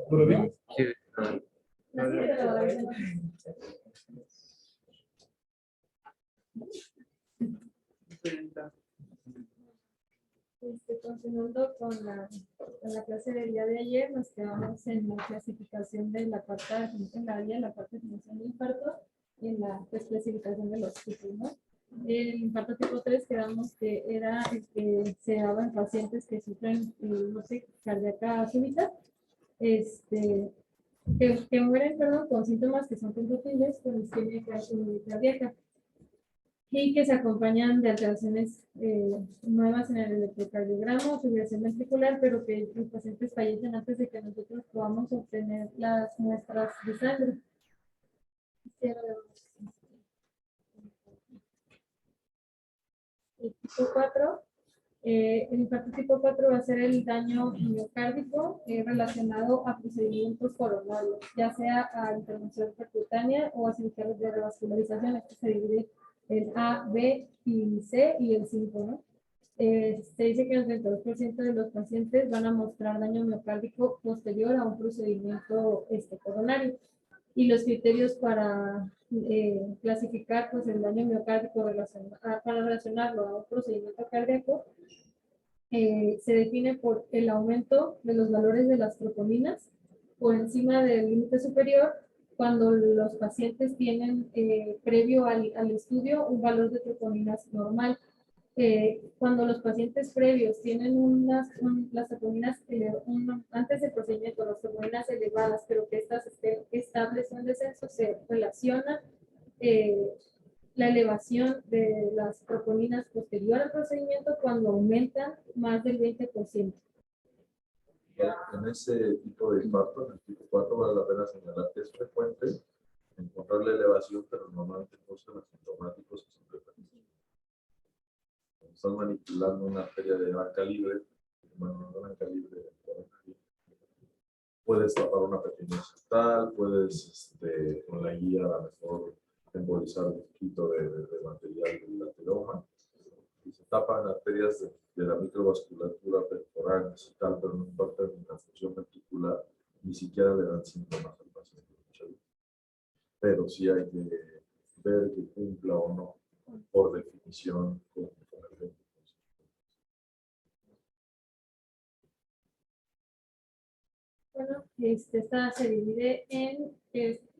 ¿Todo bien? Sí. Continuando con la clase del día de ayer, nos quedamos en la clasificación de la cuarta definición de la vía, la cuarta definición de infarto, y en la clasificación de los tipos, ¿no? El infarto tipo 3 quedamos que era el que se daba en pacientes que sufren muerte cardíaca súbita, que mueren, perdón, con síntomas que son compatibles con isquemia cardíaca y que se acompañan de alteraciones nuevas en el electrocardiograma o fibrilación ventricular, pero que los pacientes fallecen antes de que nosotros podamos obtener las muestras de sangre. El tipo 4, el infarto tipo 4 va a ser el daño miocárdico relacionado a procedimientos coronarios, ya sea a intervención percutánea o a cirugías de revascularización. Esto se divide en A, B y C y el 5, ¿no? Se dice que el 32% de los pacientes van a mostrar daño miocárdico posterior a un procedimiento coronario. Y los criterios para clasificar pues, el daño miocárdico para relacionarlo a un procedimiento cardíaco se define por el aumento de los valores de las troponinas por encima del límite superior cuando los pacientes tienen previo al estudio un valor de troponinas normal. Cuando los pacientes previos tienen las troponinas antes del procedimiento, las troponinas elevadas, pero que estas estén estables o en descenso, se relaciona la elevación de las troponinas posterior al procedimiento cuando aumentan más del 20%. En ese tipo de infarto, en el tipo 4, vale la pena señalar que es frecuente encontrar la elevación, pero normalmente no son asintomáticos y son frecuentes. Estás manipulando una arteria de gran calibre, puedes tapar una pequeña septal, puedes con la guía a lo mejor embolizar un poquito de material del lateroma. Y se tapan arterias de la microvasculatura perforantes y tal, pero no importa ni la función ventricular, ni siquiera le dan síntomas al paciente. Pero sí hay que ver que cumpla o no, por definición, con el ventricular. Bueno, esta se divide en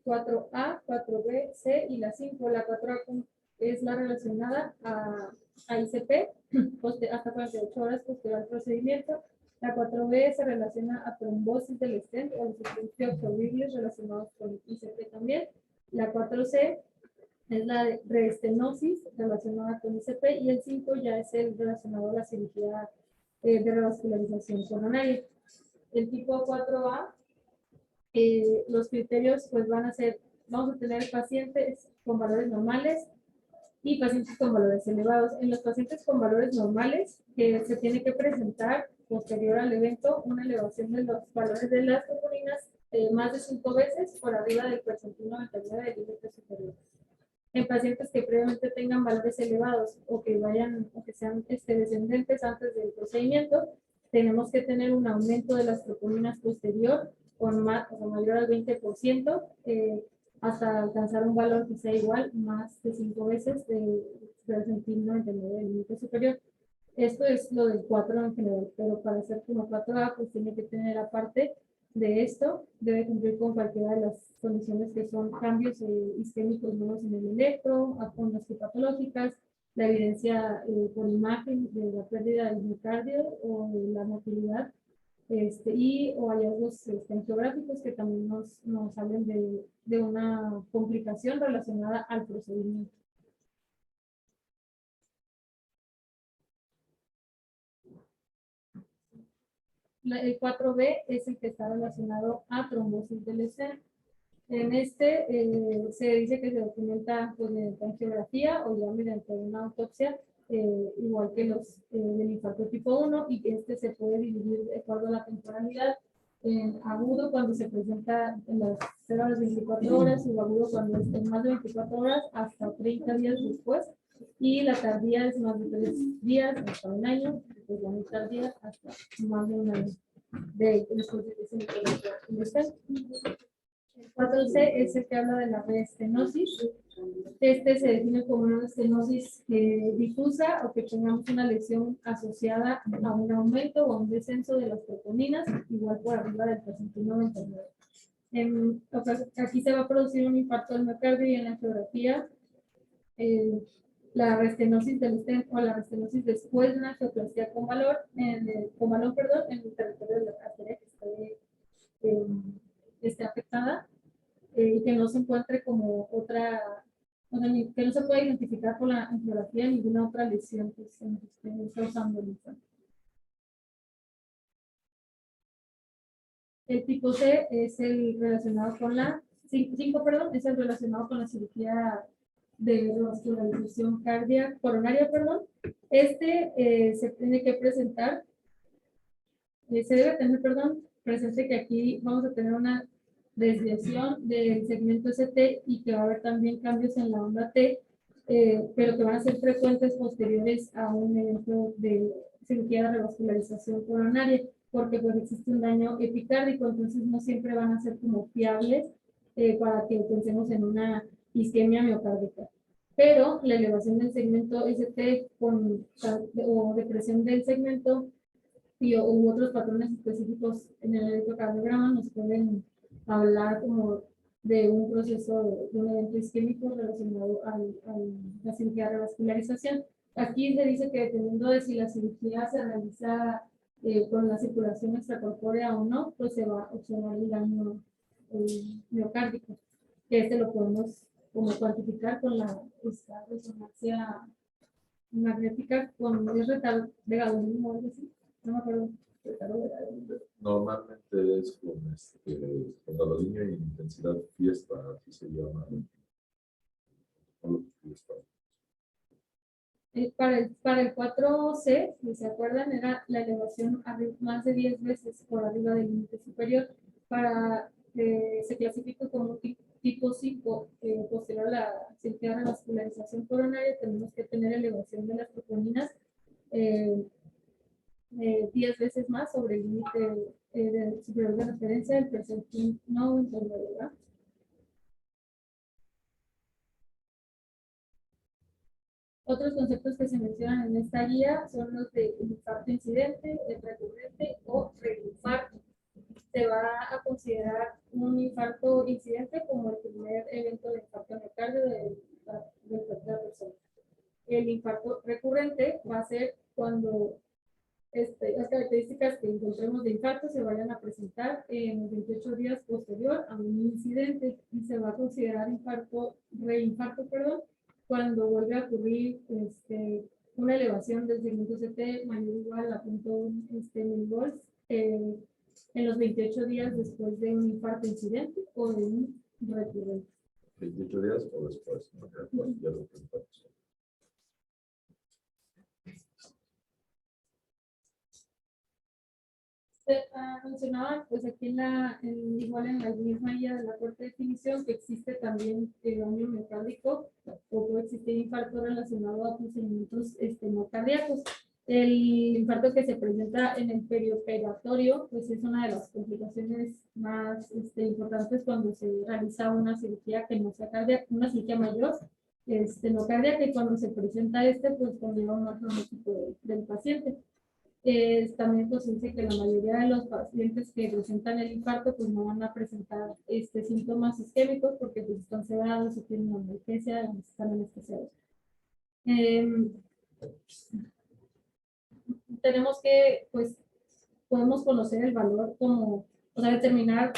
4A, 4B, C y la 5. La 4A es la relacionada a ICP, hasta 48 horas posterior al procedimiento. La 4B se relaciona a trombosis del stent o los estudios absorbibles relacionados con ICP también. La 4C es la de reestenosis relacionada con ICP y el 5 ya es el relacionado a la cirugía de revascularización coronaria. El tipo 4A, los criterios pues van a ser, vamos a tener pacientes con valores normales y pacientes con valores elevados. En los pacientes con valores normales, se tiene que presentar posterior al evento una elevación de los valores de las troponinas más de 5 veces por arriba del percentil 99 del límite superior. En pacientes que previamente tengan valores elevados o que sean descendentes antes del procedimiento, tenemos que tener un aumento de las troponinas posterior con mayor al 20%, hasta alcanzar un valor que sea igual más de 5 veces del percentil 99 del límite superior. Esto es lo del 4 en general, pero para ser como 4A, pues tiene que tener aparte de esto, debe cumplir con cualquiera de las condiciones que son cambios isquémicos nuevos en el electro, ondas patológicas, la evidencia por imagen de la pérdida del miocardio o de la motilidad, o hallazgos geográficos que también nos hablen de una complicación relacionada al procedimiento. El 4B es el que está relacionado a trombosis del stent. En se dice que se documenta pues, mediante angiografía o ya mediante una autopsia, igual que los del infarto tipo 1, y que se puede dividir de acuerdo a la temporalidad en agudo cuando se presenta en las 0 a las 24 horas, y agudo cuando es en más de 24 horas hasta 30 días después, y la tardía es más de 3 días hasta un año, pues la muy tardía hasta más de un año. de los pacientes en el estén. El 4C es el que habla de la reestenosis. Este se define como una estenosis difusa o que tengamos una lesión asociada a un aumento o a un descenso de las troponinas, igual por arriba del porcentaje 99. Aquí se va a producir un infarto del miocardio y en la geografía la restenosis del stent o la restenosis después de una angioplastia con valor, en el territorio de la arteria que esté afectada y que no se encuentre como otra, o sea, que no se pueda identificar por la angiografía ninguna otra lesión que se esté causando el infarto. El tipo C es el relacionado con la 5, perdón, es el relacionado con la cirugía de revascularización coronaria, perdón. Se tiene que presentar, se debe tener, perdón, presente que aquí vamos a tener una desviación del segmento ST y que va a haber también cambios en la onda T, pero que van a ser frecuentes posteriores a un evento de cirugía de revascularización coronaria, porque pues existe un daño epicárdico, entonces no siempre van a ser como fiables para que pensemos en una isquemia miocárdica. Pero la elevación del segmento ST o depresión del segmento u otros patrones específicos en el electrocardiograma nos pueden hablar como de un proceso de un evento isquémico relacionado a la cirugía de revascularización. Aquí se dice que dependiendo de si la cirugía se realiza con la circulación extracorpórea o no, pues se va a observar el daño miocárdico, que lo podemos como cuantificar con esta resonancia magnética con retardo de Gauss o algo así. No me acuerdo. Normalmente es con Gauss y intensidad fiesta, así se llama. Para el 4C, si se acuerdan, era la elevación más de 10 veces por arriba del límite superior. Se clasifica como tipo 5, posterior a la cirugía de revascularización coronaria, tenemos que tener elevación de las troponinas 10 veces más sobre el límite superior de referencia del percentil 99, ¿verdad? Otros conceptos que se mencionan en esta guía son los de infarto incidente, recurrente o reinfarto. Se va a considerar un infarto incidente como el primer evento de infarto miocardio de la persona. El infarto recurrente va a ser cuando las características que encontremos de infarto se vayan a presentar en los 28 días posterior a un incidente y se va a considerar reinfarto, cuando vuelve a ocurrir una elevación del segmento CT mayor o igual a 0.1 milivolts en los 28 días después de un infarto incidente o de un recurrente. 28 días o después. Ya lo mencionaba, pues aquí igual en la misma guía de la cuarta definición, que existe también el daño miocárdico o puede existir infarto relacionado a procedimientos no cardíacos. El infarto que se presenta en el perioperatorio, pues es una de las complicaciones más importantes cuando se realiza una cirugía que no sea cardíaca, una cirugía mayor, no cardíaca, y cuando se presenta pues conlleva un pronóstico del paciente. También pues dice que la mayoría de los pacientes que presentan el infarto pues no van a presentar síntomas isquémicos porque pues están sedados o tienen analgesia, están anestesiados. Tenemos que, pues, podemos conocer el valor como, o sea, determinar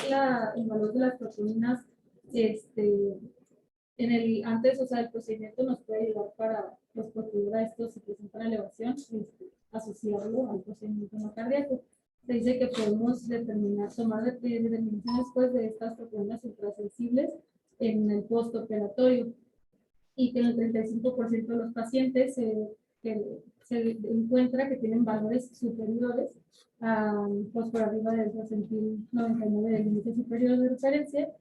el valor de las proteínas antes, o sea, el procedimiento nos puede ayudar para los proceder a esto si presentan elevación, asociarlo al procedimiento no cardíaco. Se dice que podemos tomar determinaciones pues, de estas proteínas ultrasensibles en el postoperatorio y que en el 35% de los pacientes se encuentra que tienen valores superiores pues por arriba del percentil 99 del límite superior de referencia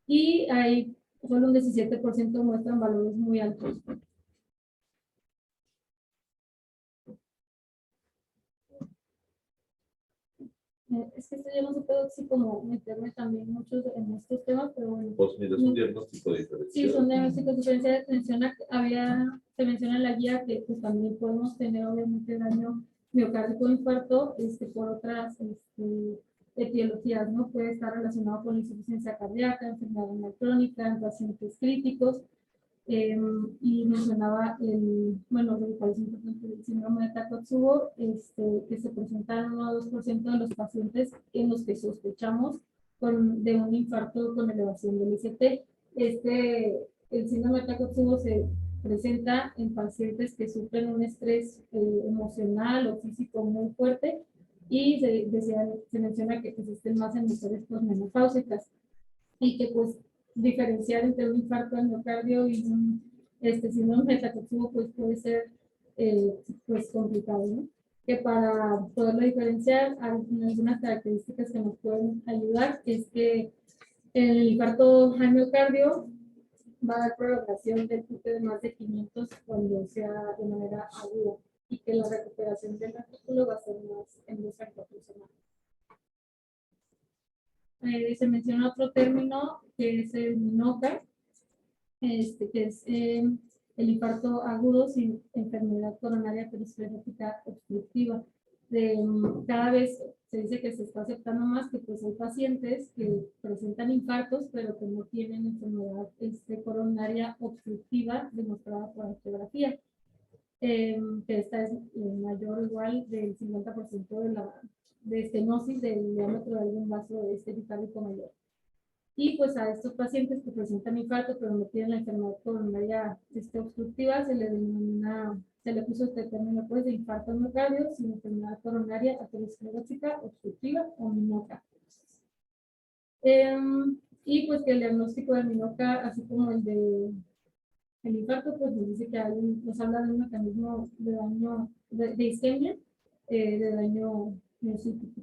y hay solo un 17% muestran valores muy altos. Es que esto yo no sé si como meterme también mucho en estos temas, pero bueno. Pues mira, es un diagnóstico Sí, diferencial. son diagnósticos diferenciales. Se menciona en la guía que pues, también podemos tener obviamente daño miocárdico, infarto, por otras etiologías, ¿no? Puede estar relacionado con insuficiencia cardíaca, enfermedad renal crónica, en pacientes críticos. Y mencionaba bueno, lo que parece importante el síndrome de Takotsubo, que se presenta en 1 o 2% de los pacientes en los que sospechamos de un infarto con elevación del ICT. El síndrome de Takotsubo se presenta en pacientes que sufren un estrés emocional o físico muy fuerte y se menciona que pues, estén más en mujeres posmenopáusicas y que pues diferenciar entre un infarto del miocardio y un síndrome de Takotsubo pues puede ser pues complicado, ¿no? Que para poderlo diferenciar, algunas características que nos pueden ayudar es que el infarto al miocardio va a dar prolongación del pico de más de 500 cuando sea de manera aguda y que la recuperación del artículo va a ser más en 2 a 4 semanas. Se menciona otro término que es el MINOCA, que es el infarto agudo sin enfermedad coronaria periesclerótica obstructiva. Cada vez se dice que se está aceptando más que pues hay pacientes que presentan infartos pero que no tienen enfermedad coronaria obstructiva demostrada por angiografía. Que esta es mayor o igual del 50% de estenosis del diámetro de algún vaso periférico mayor. Y pues a estos pacientes que presentan infarto pero no tienen la enfermedad coronaria obstructiva se le puso este término pues de infarto al miocardio sin enfermedad coronaria aterosclerótica obstructiva o MINOCA. Y pues que el diagnóstico de MINOCA, así como el de el infarto, pues nos dice que nos habla de un mecanismo de daño, de isquemia, de daño miocítico.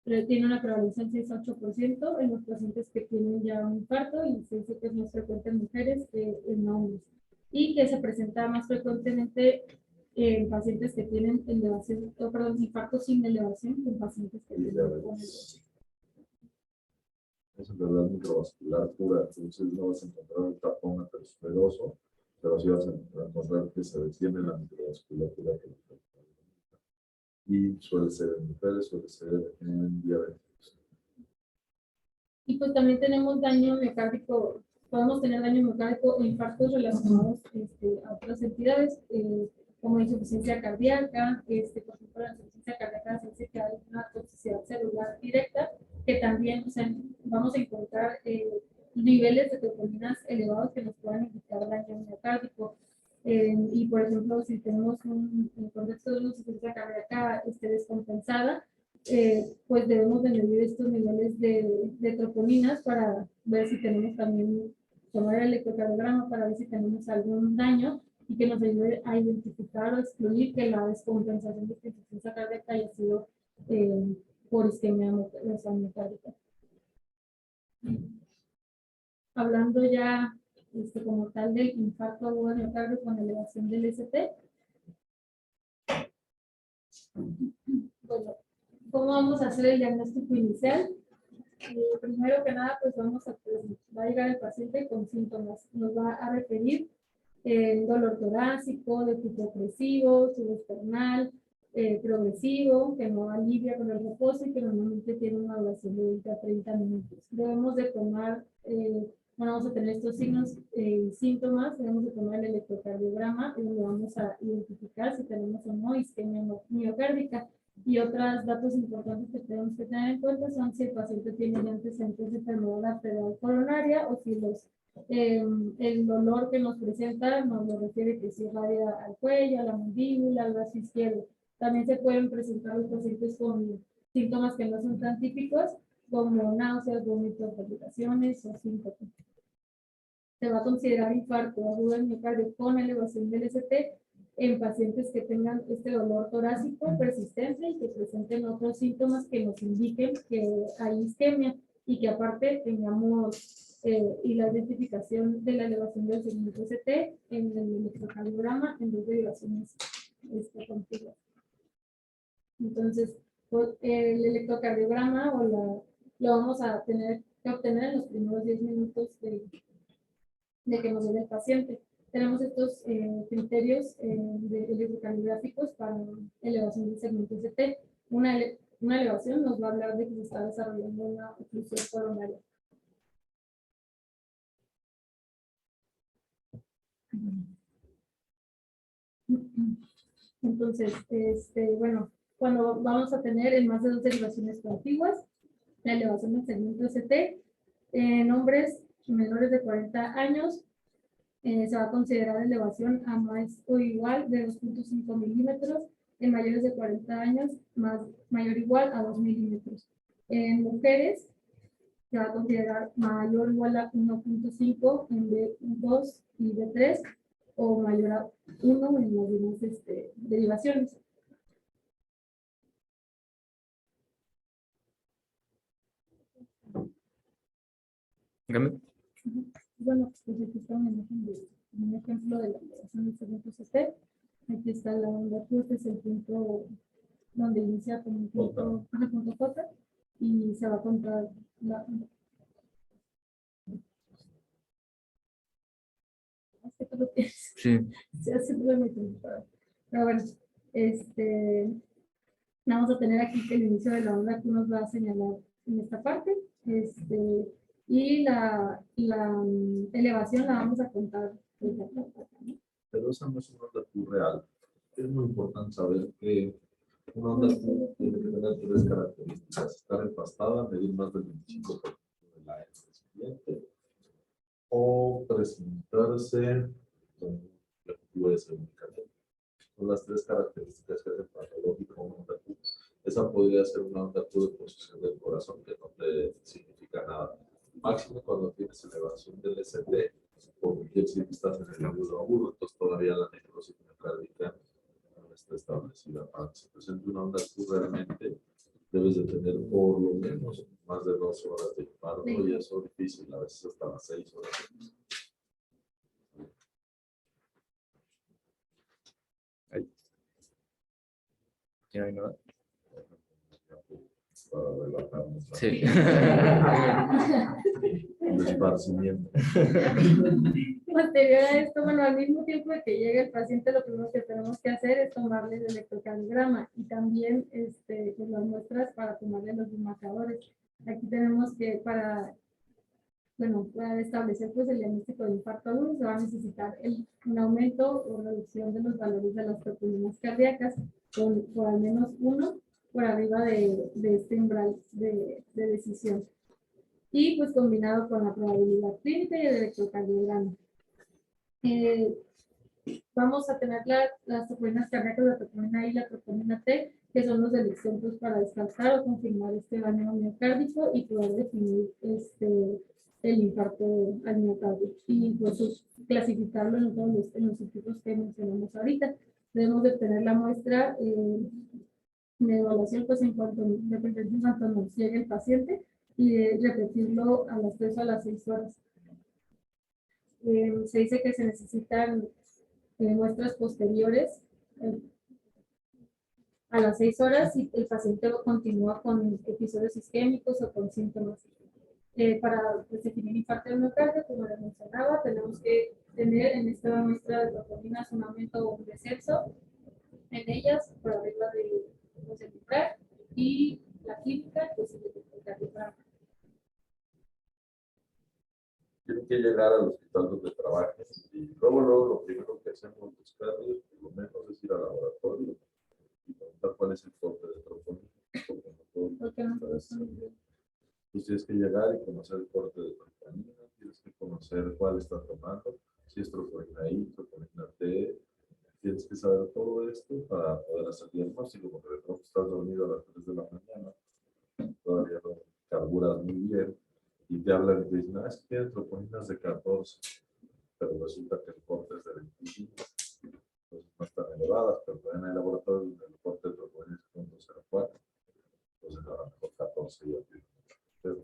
Pero tiene una prevalencia del 6-8% en los pacientes que tienen ya un infarto y se dice que es más frecuente en mujeres que en hombres. Y que se presenta más frecuentemente en pacientes que tienen elevación, infarto sin elevación que en pacientes que tienen elevación. Es enfermedad microvascular pura, entonces no vas a encontrar un tapón ateroscleroso, pero sí vas a encontrar que se detiene la microvasculatura que y suele ser en mujeres, suele ser en diabéticos. Y pues también tenemos daño miocárdico, podemos tener daño miocárdico o infartos relacionados a otras entidades, como insuficiencia cardíaca, por ejemplo, la insuficiencia cardíaca se dice que hay una toxicidad celular directa, que también, o sea, vamos a encontrar niveles de tropominas elevados que nos puedan indicar daño miocárdico. Y por ejemplo, si tenemos un contexto de una insuficiencia cardíaca descompensada, pues debemos de medir estos niveles de troponinas para ver si tenemos también, tomar el electrocardiograma para ver si tenemos algún daño y que nos ayude a identificar o excluir que la descompensación de insuficiencia cardíaca haya sido por isquemia miocárdica. Hablando ya como tal del infarto agudo de miocardio con elevación del ST. Bueno, ¿cómo vamos a hacer el diagnóstico inicial? Primero que nada, pues va a llegar el paciente con síntomas. Nos va a referir dolor torácico, de tipo opresivo, subesternal, progresivo, que no alivia con el reposo y que normalmente tiene una duración de 20 a 30 minutos. Debemos de tomar, vamos a tener estos signos y síntomas, debemos de tomar el electrocardiograma y donde vamos a identificar si tenemos o no isquemia miocárdica. Y otros datos importantes que tenemos que tener en cuenta son si el paciente tiene ya antecedentes de enfermedad arterial coronaria o si el dolor que nos presenta nos lo refiere que si irradia al cuello, a la mandíbula, al brazo izquierdo. También se pueden presentar los pacientes con síntomas que no son tan típicos, como náuseas, vómitos, palpitaciones o síntomas. Se va a considerar infarto agudo del miocardio con elevación del ST en pacientes que tengan este dolor torácico persistente y que presenten otros síntomas que nos indiquen que hay isquemia y que aparte tengamos y la identificación de la elevación del segmento ST en el electrocardiograma en vez de elevaciones continuas. Entonces, el electrocardiograma lo vamos a tener que obtener en los primeros 10 minutos de que nos llegue el paciente. Tenemos estos criterios electrocardiográficos para elevación del segmento ST. Una elevación nos va a hablar de que se está desarrollando una oclusión coronaria. Entonces, bueno, cuando vamos a tener en más de 2 derivaciones contiguas, la elevación del segmento ST, en hombres menores de 40 años, se va a considerar elevación a más o igual de 2.5 milímetros, en mayores de 40 años, mayor o igual a 2 milímetros. En mujeres, se va a considerar mayor o igual a 1.5 en B2 y B3, o mayor a 1 en las demás derivaciones. Bueno, pues aquí está una imagen un ejemplo de la elevación del segmento ST. Aquí está la onda Q, este es el punto donde inicia con un punto J, y se va a contar la... Sí. Se hace pero bueno, vamos a tener aquí que el inicio de la onda Q nos va a señalar en esta parte, y la elevación la vamos a contar desde acá, ¿no? Pero esa no es una onda Q real. Es muy importante saber que una onda Q tiene que tener 3 características: estar empastada, medir más del 25% del aire recipiente, o presentarse con la QS únicamente. Son las 3 características que hacen patológico una onda Q. Esa podría ser una onda Q de posición del corazón, que no te significa nada. Máximo cuando tienes elevación del ST, porque quiere decir que estás en el agudo agudo, entonces todavía la necrosis miocárdica no está establecida. Para que se presente una onda Q realmente, debes de tener por lo menos más de 2 horas de infarto, y eso es difícil, a veces hasta las 6 horas. ¿Ya no hay nada? Para relajarnos. Sí. El esparcimiento. Posterior a esto, bueno, al mismo tiempo de que llegue el paciente, lo primero que tenemos que hacer es tomarle el electrocardiograma y también pues, las muestras para tomarle los marcadores. Aquí tenemos que para establecer pues, el diagnóstico de infarto agudo, se va a necesitar un aumento o reducción de los valores de las proteínas cardíacas por al menos 1 por arriba de este umbral de decisión. Y pues combinado con la probabilidad clínica y el electrocardiograma. Vamos a tener las proteínas cardíacas, la proteína I y la proteína T, que son los de elección pues, para descartar o confirmar este daño miocárdico y poder definir el infarto al miocardio. Y pues clasificarlo en todos los subtipos que mencionamos ahorita. Debemos de tener la muestra de evaluación pues, en cuanto nos llegue el paciente, y repetirlo a las 3 o a las 6 horas. Se dice que se necesitan muestras posteriores a las 6 horas si el paciente continúa con episodios isquémicos o con síntomas. Para definir infarto del miocardio, como les mencionaba, tenemos que tener en esta muestra de proteínas un aumento o un descenso en ellas por arriba de umbral, y la química, pues el electrocardiograma. Tienen que llegar al hospital donde trabajen y luego lo primero que hacemos los cardios, por lo menos, es ir al laboratorio y preguntar cuál es el corte de troponina. Pues tienes que llegar y conocer el corte de troponina, tienes que conocer cuál está tomando, si es troponina I, troponina T. Tienes que saber todo esto para poder hacer diagnóstico, porque de pronto estás dormido a las 3 de la mañana, todavía no carburas muy bien, y te hablan y te dicen, es que tienes troponinas de 14, pero resulta que el corte es de 25, entonces no están elevadas, pero en el laboratorio el corte de troponina es 0.04, entonces a lo mejor 14 ya tiene. Pero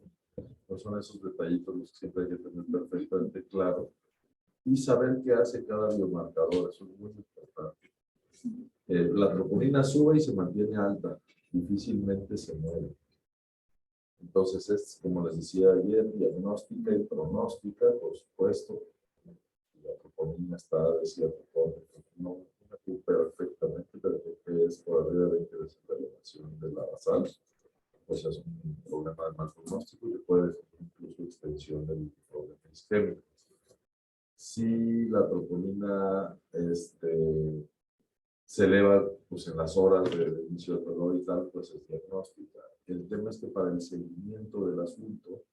no son esos detallitos los que siempre hay que tener perfectamente claro y saber qué hace cada biomarcador, eso es muy importante. La troponina sube y se mantiene alta, difícilmente se mueve. Entonces es, como les decía ayer, diagnóstica y pronóstica, por supuesto. La troponina está de cierto modo, no me acuerdo perfectamente, pero creo que es por arriba de 20 veces la elevación de la basal. O sea, es un problema de mal pronóstico que puede ser incluso extensión del problema isquémico. Si la troponina se eleva pues, en las horas de inicio del dolor y tal, pues es diagnóstica. El tema es que para el seguimiento del asunto,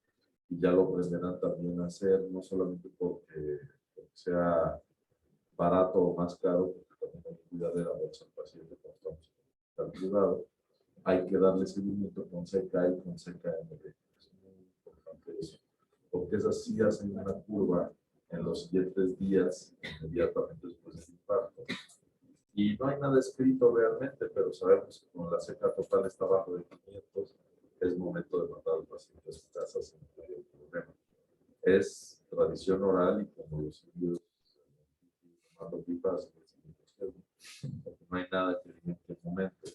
y ya lo aprenderán también a hacer, no solamente porque sea barato o más caro, porque también hay que cuidar de la bolsa al paciente cuando estamos tan cuidado, hay que darle seguimiento con CK y con CKMB. Es muy importante eso, porque esas sí hacen una curva en los siguientes días, inmediatamente después del infarto. Y no hay nada escrito realmente, pero sabemos que cuando la CK total está bajo de 500, es momento de mandar al paciente a su casa sin mayor problema. Es tradición oral y como los indios tomando pipas, no hay nada que diga en qué momento.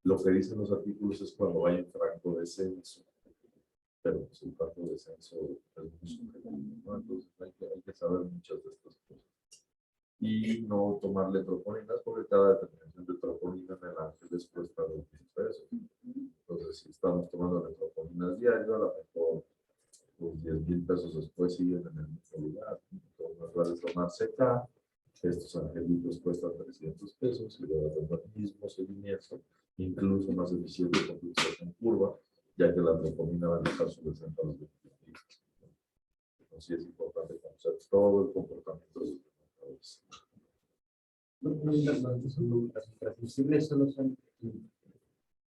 Lo que dicen los artículos es cuando hay un franco descenso, pero pues el franco descenso es muy subjetivo, ¿no? Entonces hay que saber muchas de estas cosas. Y no tomarle troponinas, porque cada determinación de troponina en el Ángeles cuesta 2,000 pesos. Entonces, si estamos tomando troponinas diario, a lo mejor pues 10,000 pesos después siguen en el mismo lugar. Entonces, nos vale tomar CK, estos angelitos cuestan 300 pesos y luego tomar el mismo seguimiento, incluso más eficiente con fluxación curva, ya que la troponina va a dejar su descenso a los 20 días. Entonces, es importante conocer todo el comportamiento de los medicamentos. Las ultrasensibles solo son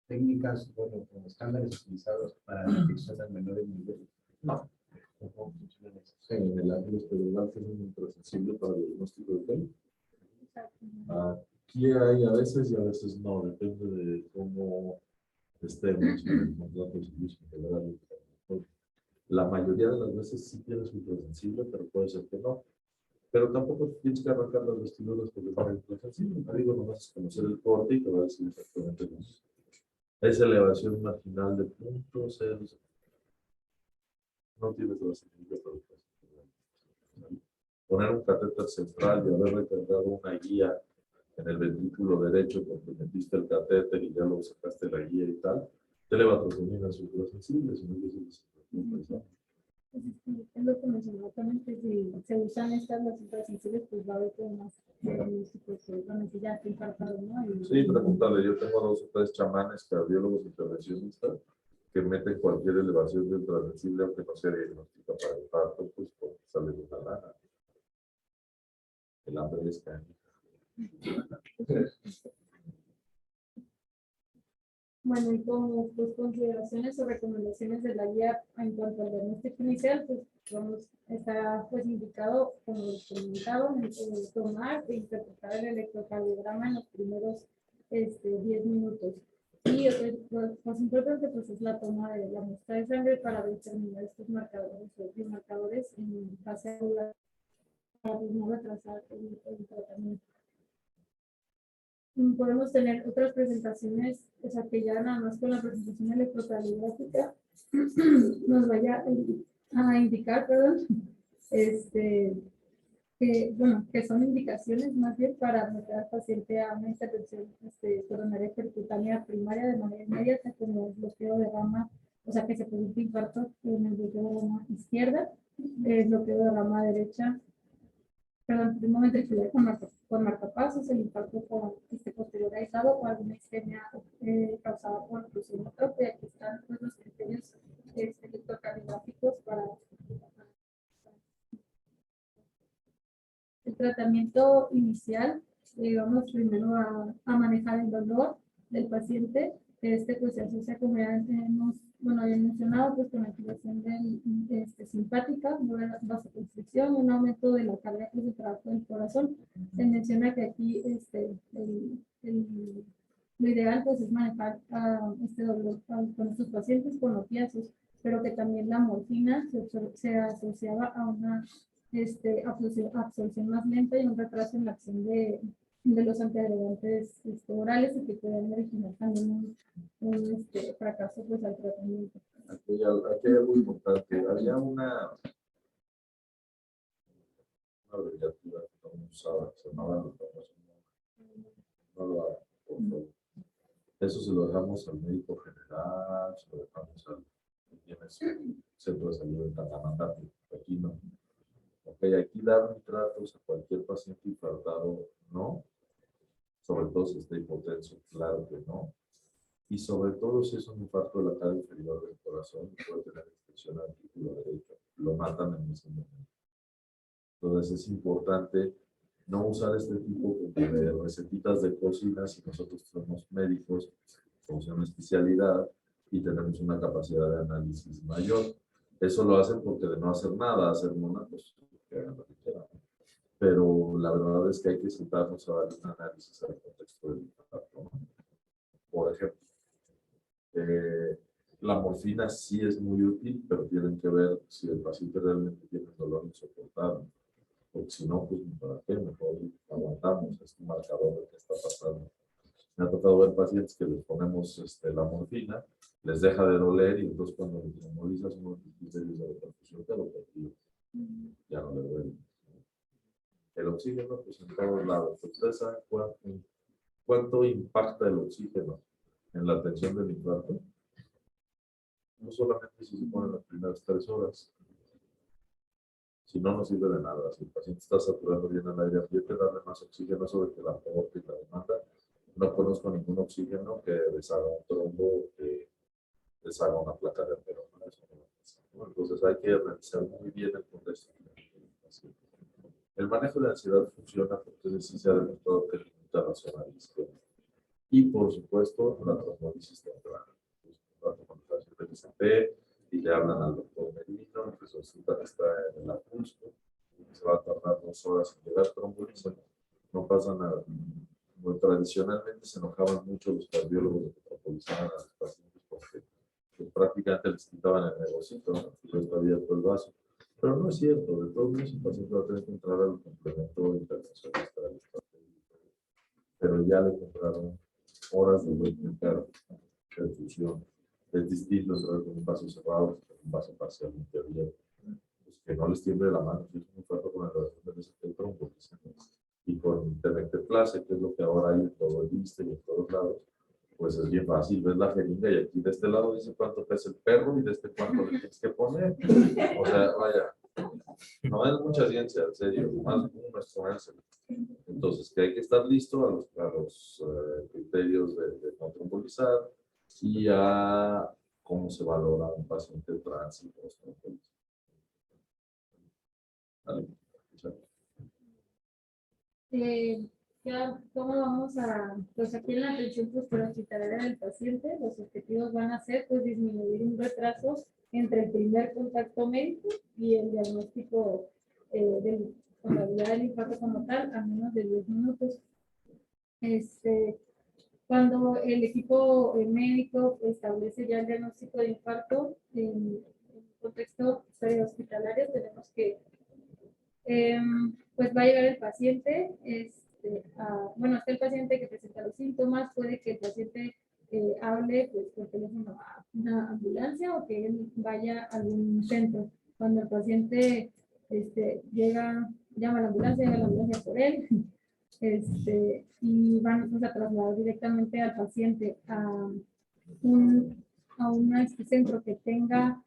técnicas, bueno, con estándares utilizados para la detección a menores niveles. No. ¿Cómo funcionan eso? En el Ángeles Pedregal tiene un ultrasensible para el diagnóstico de TEL. Aquí hay a veces y a veces no, depende de cómo estemos en el contrato de servicio integral. La mayoría de las veces sí tienes ultrasensible, pero puede ser que no. Pero tampoco tienes que arrancar las vestiduras porque no hay ultrasensible. No digo, nomás es conocer el corte y te va a decir exactamente los. Es elevación marginal de 0.0. No tienes la sensibilidad para poner un catéter central y haber recargado una guía en el ventrículo derecho porque metiste el catéter y ya lo sacaste la guía y tal, te le va a transmitir a su sensible, si no es lo que mencionaba también, que si se usan estas las ultrasensibles, pues va a haber como más diagnósticos, si ya está infartado, ¿no? Sí, pregúntale, yo tengo 2 o 3 chamanes, cardiólogos intervencionistas, que meten cualquier elevación de ultrasensible, aunque no sea diagnóstica para infarto, pues porque sale de una lana. El hambre es caña. Bueno, y como pues, consideraciones o recomendaciones de la guía en cuanto al diagnóstico inicial, pues está pues indicado, como comentado, tomar e interpretar el electrocardiograma en los primeros 10 minutos. Y lo más importante pues es la toma de la muestra de sangre para determinar estos marcadores o biomarcadores en fase aguda para no retrasar el tratamiento. Podemos tener otras presentaciones, o sea, que ya nada más con la presentación electrocardiográfica nos vaya a indicar, perdón, que son indicaciones más bien para meter al paciente a una intervención coronaria percutánea primaria de manera inmediata, como el bloqueo de rama, o sea, que se produce infarto en el bloqueo de rama izquierda, el bloqueo de rama derecha, perdón, primero ventricular con marcapasos, el infarto con posterior aislado o alguna isquemia causada por oclusión atrófica. Aquí están pues, los criterios electrocardiográficos para el tratamiento inicial. Vamos primero a manejar el dolor del paciente. Pues se asocia, como ya había mencionado, pues con la activación simpática, vasoconstricción, un aumento de la carga de trabajo del corazón. Se menciona que aquí lo ideal pues es manejar este dolor con estos pacientes con opiáceos, pero que también la morfina se asociaba a una absorción más lenta y un retraso en la acción de de los antiagregantes orales y que pueden originar también un fracaso pues, al tratamiento. Aquí hay algo importante. Había una abreviatura que no usaba, se llamaba no lo haga, por favor. Eso se lo dejamos al médico general, se lo dejamos al centro de salud de Tanamanga, aquí no. Ok, aquí dar nitratos a cualquier paciente infartado, no. Sobre todo si está hipotenso, claro que no. Y sobre todo si es un infarto de la cara inferior del corazón, puede tener infección al artículo derecho. Lo matan en ese momento. Entonces es importante no usar este tipo de recetitas de cocina si nosotros somos médicos, somos una especialidad y tenemos una capacidad de análisis mayor. Eso lo hacen porque de no hacer nada, hacer una, pues que hagan lo que quieran. Pero la verdad es que hay que sentarnos a dar un análisis al contexto del infarto, ¿no? Por ejemplo, la morfina sí es muy útil, pero tienen que ver si el paciente realmente tiene un dolor insoportable. Porque si no, pues ¿para qué? Mejor aguantamos, es un marcador de qué está pasando. Me ha tocado ver pacientes que les ponemos la morfina, les deja de doler y entonces cuando les normalizas unos criterios de repercusión, te lo perdió. Ya no le duele. El oxígeno, pues en todos lados. ¿Ustedes saben cuánto impacta el oxígeno en la atención del infarto? No solamente si se pone en las primeras 3 horas. Si no, no sirve de nada. Si el paciente está saturando bien el aire, hay que darle más oxígeno sobre que la aporte y la demanda. No conozco ningún oxígeno que deshaga un trombo, que deshaga una placa de ateroma. Entonces hay que revisar muy bien el contexto. El manejo de ansiedad funciona porque sí se ha demostrado que limita la zona de disco. Y por supuesto, la trombolisis temprana. Cuando el paciente PCP y le hablan al doctor Merino, pues resulta que está en el apulso, se va a tardar 2 horas en llegar tromboliza. No pasa nada. Muy tradicionalmente se enojaban mucho los cardiólogos de que trombolizaban a los pacientes porque pues, prácticamente les quitaban el negocito, ¿no? Yo está abierto el vaso. Pero no es cierto, de todos modos el paciente va a tener que entrar al complemento intervencionista del pero ya le compraron horas de perfusión. Es distinto entrar con un vaso cerrado que con un vaso parcialmente abierto. Pues que no les tiemble la mano, si es un infarto con elevación del trombo, y con termecteplase, que es lo que ahora hay en todo el ISSSTE y en todos lados, pues es bien fácil, ves la jeringa y aquí de este lado dice cuánto pesa el perro y de este cuánto le tienes que poner. O sea, vaya, no es mucha ciencia, en serio, más uno es ponérselo. Entonces, que hay que estar listo a los criterios de no trombolizar y a cómo se valora un paciente trans y post-trombolizar. Vale. ¿Cómo vamos a, pues aquí en la atención postohospitalaria del paciente, los objetivos van a ser pues disminuir un retraso entre el primer contacto médico y el diagnóstico con la habilidad del infarto como tal a menos de 10 minutos. Cuando el equipo médico establece ya el diagnóstico de infarto en contexto hospitalario, tenemos que pues va a llegar el paciente, bueno, está el paciente que presenta los síntomas, puede que el paciente hable pues, por teléfono a una ambulancia o que él vaya a algún centro. Cuando el paciente llama a la ambulancia, llega la ambulancia por él, y van pues, a trasladar directamente al paciente a un centro que tenga.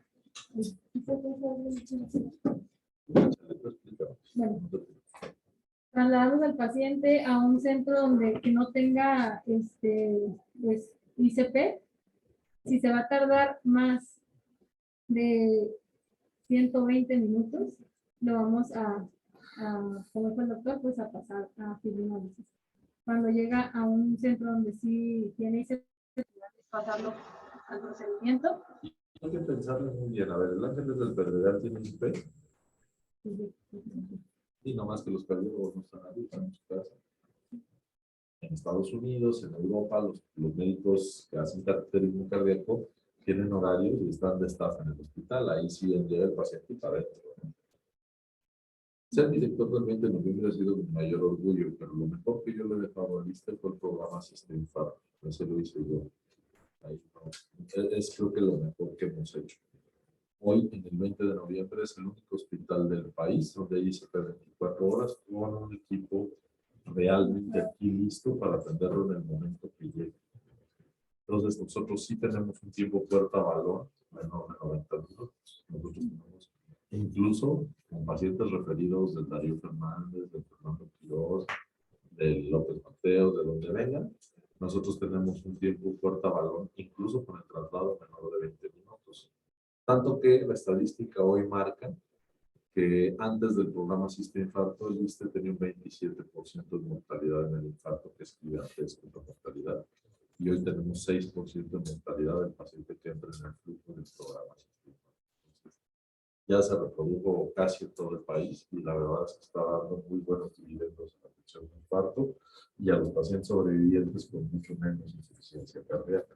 Bueno, trasladamos al paciente a un centro donde que no tenga pues ICP. Si se va a tardar más de 120 minutos, lo vamos como dijo el doctor, pues a pasar a fibrinolysis. Cuando llega a un centro donde sí tiene ICP, pasarlo al procedimiento. Hay que pensarlo muy bien. A ver, el Ángeles del Pedregal tiene ICP. Y no más que los cardiólogos no están ahí, están en su casa. En Estados Unidos, en Europa, los médicos que hacen cateterismo cardíaco tienen horarios y están de staff en el hospital. Ahí sí llega el paciente y para adentro. Ser director del 20 de noviembre ha sido mi mayor orgullo, pero lo mejor que yo le he dejado a lista fue el programa Asiste Infarto. Ese lo hice yo. Ahí no. Es creo que lo mejor que hemos hecho. Hoy, en el 20 de noviembre, es el único hospital del país donde hay ICP 24 horas con un equipo realmente aquí listo para atenderlo en el momento que llegue. Entonces, nosotros sí tenemos un tiempo puerta a balón menor de 90 minutos. Nosotros tenemos, incluso con pacientes referidos del Darío Fernández, de Fernando Quiroz, de López Mateos, de donde vengan, nosotros tenemos un tiempo puerta a balón, incluso con el traslado menor de 20 minutos. Tanto que la estadística hoy marca que antes del programa Asiste Infarto, el ISSSTE tenía un 27% de mortalidad en el infarto, que es gigantesca la mortalidad. Y hoy tenemos 6% de mortalidad del paciente que entra en el flujo del programa Asiste Infarto. Entonces, ya se reprodujo casi en todo el país y la verdad es que está dando muy buenos dividendos en la atención de infarto y a los pacientes sobrevivientes con mucho menos insuficiencia cardíaca.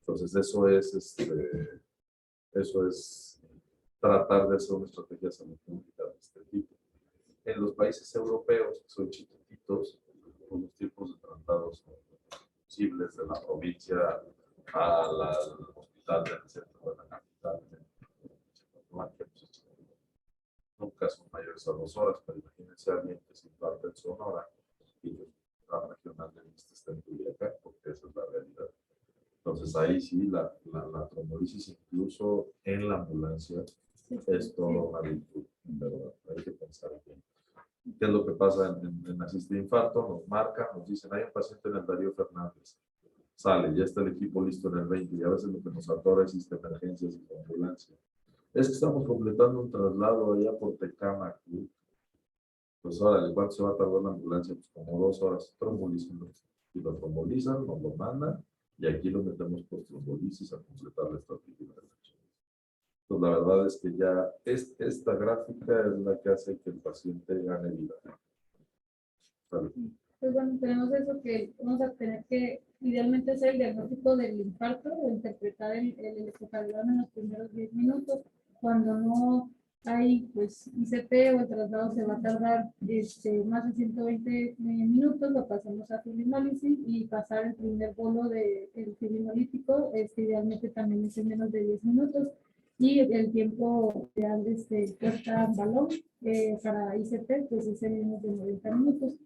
Entonces, eso es tratar de hacer una estrategia de salud pública de este tipo. En los países europeos, que son chiquititos, con los tiempos de traslados posibles de la provincia al hospital del centro de la capital, nunca son mayores a 2 horas, pero imagínense a alguien que se imparte en Sonora y la regional de ISSSTE está en Culiacán, porque esa es la realidad. Entonces ahí sí, la trombolisis incluso en la ambulancia es toda una virtud, ¿verdad? Hay que pensar bien. ¿Qué es lo que pasa en Asiste Infarto? Nos marca, nos dicen, hay un paciente en el Darío Fernández. Sale, ya está el equipo listo en el 20 y a veces lo que nos atora es emergencias y ambulancia. Es que estamos completando un traslado allá por Tecámac. Pues órale, ¿cuánto se va a tardar la ambulancia? Pues como 2 horas. Trombolícenlo. Si lo trombolizan, nos lo mandan y aquí lo metemos por trombolisis a completar la estrategia de la leche. Pues la verdad es que ya esta gráfica es la que hace que el paciente gane vida. ¿Vale? Pues bueno, tenemos eso que vamos a tener que idealmente hacer el diagnóstico del infarto o interpretar el electrocardiograma en los primeros 10 minutos. Cuando no hay pues ICP o el traslado se va a tardar más de 120 minutos, lo pasamos a fibrinólisis y pasar el primer bolo del fibrinolítico, idealmente también es en menos de 10 minutos. Y el tiempo real de puerta balón para ICP pues es en menos de 90 minutos.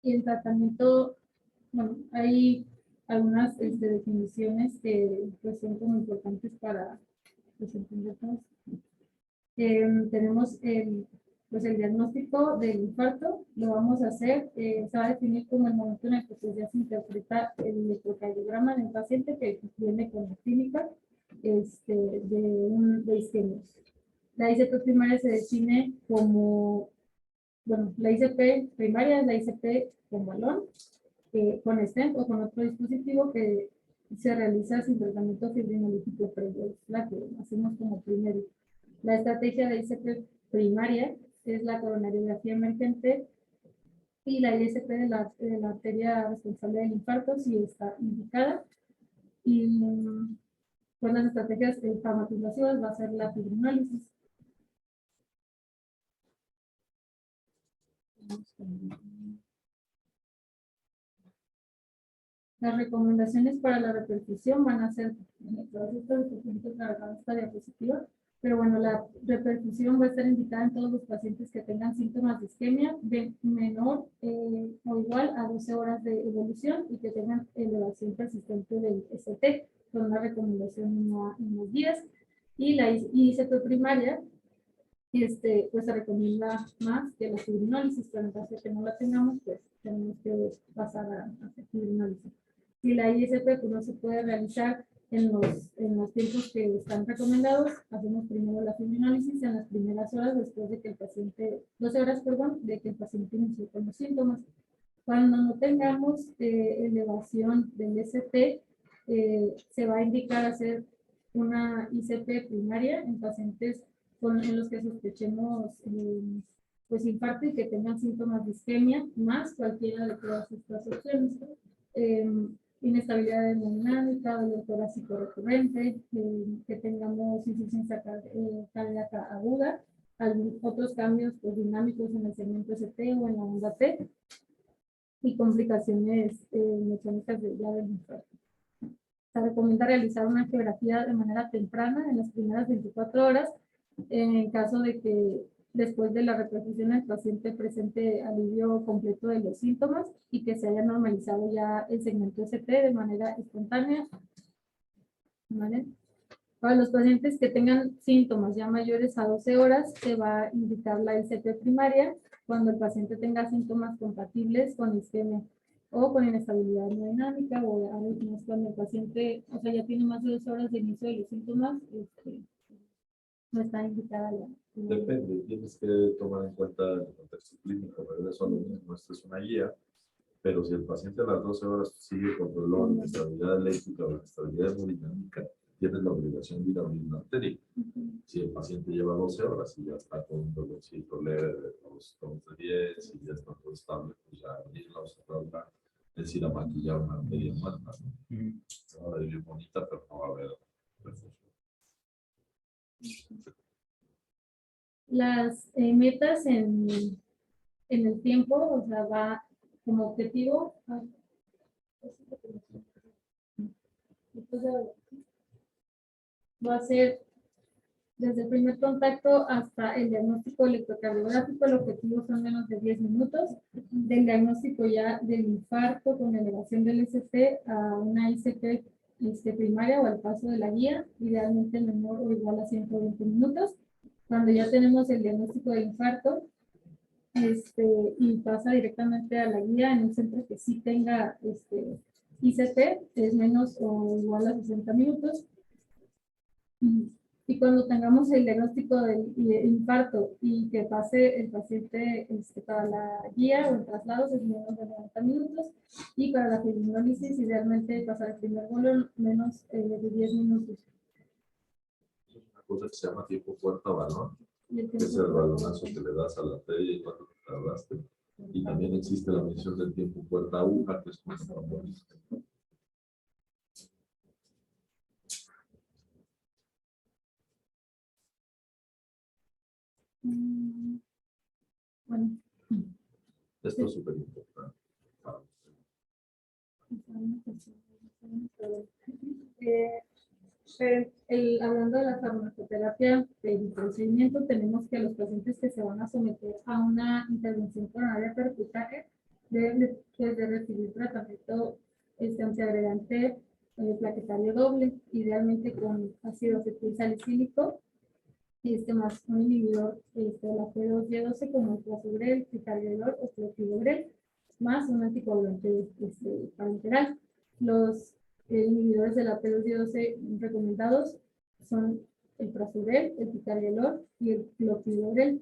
Y el tratamiento, bueno, hay algunas definiciones que pues, son como importantes para pues, entendernos. Tenemos pues, el diagnóstico del infarto, lo vamos a hacer, se va a definir como el momento en el que pues, ya se interpreta el electrocardiograma en el paciente que viene con la clínica de isquemia. La ICP primaria se define como, bueno, la ICP primaria es la ICP con balón, con stent o con otro dispositivo que se realiza sin tratamiento fibrinolítico previo, es la que hacemos como primero. La estrategia de ICP primaria es la coronariografía emergente y la ISP de la arteria responsable del infarto si está indicada. Y pues las estrategias farmacoinvasivas va a ser la fibrinólisis. Las recomendaciones para la reperfusión van a ser, esta diapositiva, pero bueno, la reperfusión va a estar indicada en todos los pacientes que tengan síntomas de isquemia de menor o igual a 12 horas de evolución y que tengan elevación persistente del ST, con una recomendación en unos días. Y la ICP primaria, pues se recomienda más que la fibrinólisis, pero en caso de que no la tengamos, pues tenemos que pasar a hacer fibrinólisis. Si la ISP pues, no se puede realizar en los tiempos que están recomendados, hacemos primero la fibrinólisis en las primeras horas después de que el paciente, 12 horas, perdón, de que el paciente inicie con los síntomas. Cuando no tengamos elevación del ST, se va a indicar hacer una ICP primaria en pacientes en los que sospechemos pues infarto y que tengan síntomas de isquemia, más cualquiera de todas estas opciones. inestabilidad hemodinámica, dolor torácico recurrente, que tengamos insuficiencia cardíaca aguda, otros cambios pues, dinámicos en el segmento ST o en la onda T y complicaciones mecánicas del infarto. Se recomienda realizar una angiografía de manera temprana en las primeras 24 horas en caso de que después de la reperfusión el paciente presente alivio completo de los síntomas y que se haya normalizado ya el segmento ST de manera espontánea. ¿Vale? Para los pacientes que tengan síntomas ya mayores a 12 horas, se va a indicar la ICP primaria cuando el paciente tenga síntomas compatibles con isquemia o con inestabilidad hemodinámica o arritmias cuando el paciente, o sea, ya tiene más de 2 horas de inicio de los síntomas, no está indicada la. Depende, tienes que tomar en cuenta el contexto clínico. Regreso a lo mismo, esto es una guía, pero si el paciente a las 12 horas sigue con dolor, inestabilidad eléctrica o inestabilidad hemodinámica, tienes la obligación de ir a una arteria. Si el paciente lleva 12 horas y ya está con un dolorcito leve de los 10 y ya está todo estable, pues ya ir a observarla, es decir, a maquillar una arteria muerta, ¿no? Se va a ver bien bonita, pero no va a haber refuerzo. Las metas en el tiempo, o sea, va como objetivo. Va a ser desde el primer contacto hasta el diagnóstico electrocardiográfico. El objetivo son menos de 10 minutos. Del diagnóstico ya del infarto con elevación del ST a una ICP primaria o al paso de la guía, idealmente menor o igual a 120 minutos. Cuando ya tenemos el diagnóstico del infarto y pasa directamente a la guía en un centro que sí tenga ICP, es menos o igual a 60 minutos. Y cuando tengamos el diagnóstico del infarto y que pase el paciente para la guía o el traslado, es menos de 90 minutos. Y para la fibrinolisis, idealmente pasar el primer vuelo menos de 10 minutos. Es una cosa que se llama tiempo puerta-balón, que es el balonazo que le das a la arteria y cuando te tardaste. Y también existe la medición del tiempo puerta-aguja, que es como famoso. Bueno. Esto es súper importante. Hablando de la farmacoterapia del procedimiento, tenemos que los pacientes que se van a someter a una intervención coronaria percutánea deben de recibir tratamiento antiagregante plaquetario doble, idealmente con ácido acetilsalicílico, más un inhibidor de la P2Y12 como el prasugrel, ticagrelor o clopidogrel, más un anticoagulante parenteral. Los inhibidores de la P2Y12 recomendados son el prasugrel, el ticagrelor y el clopidogrel.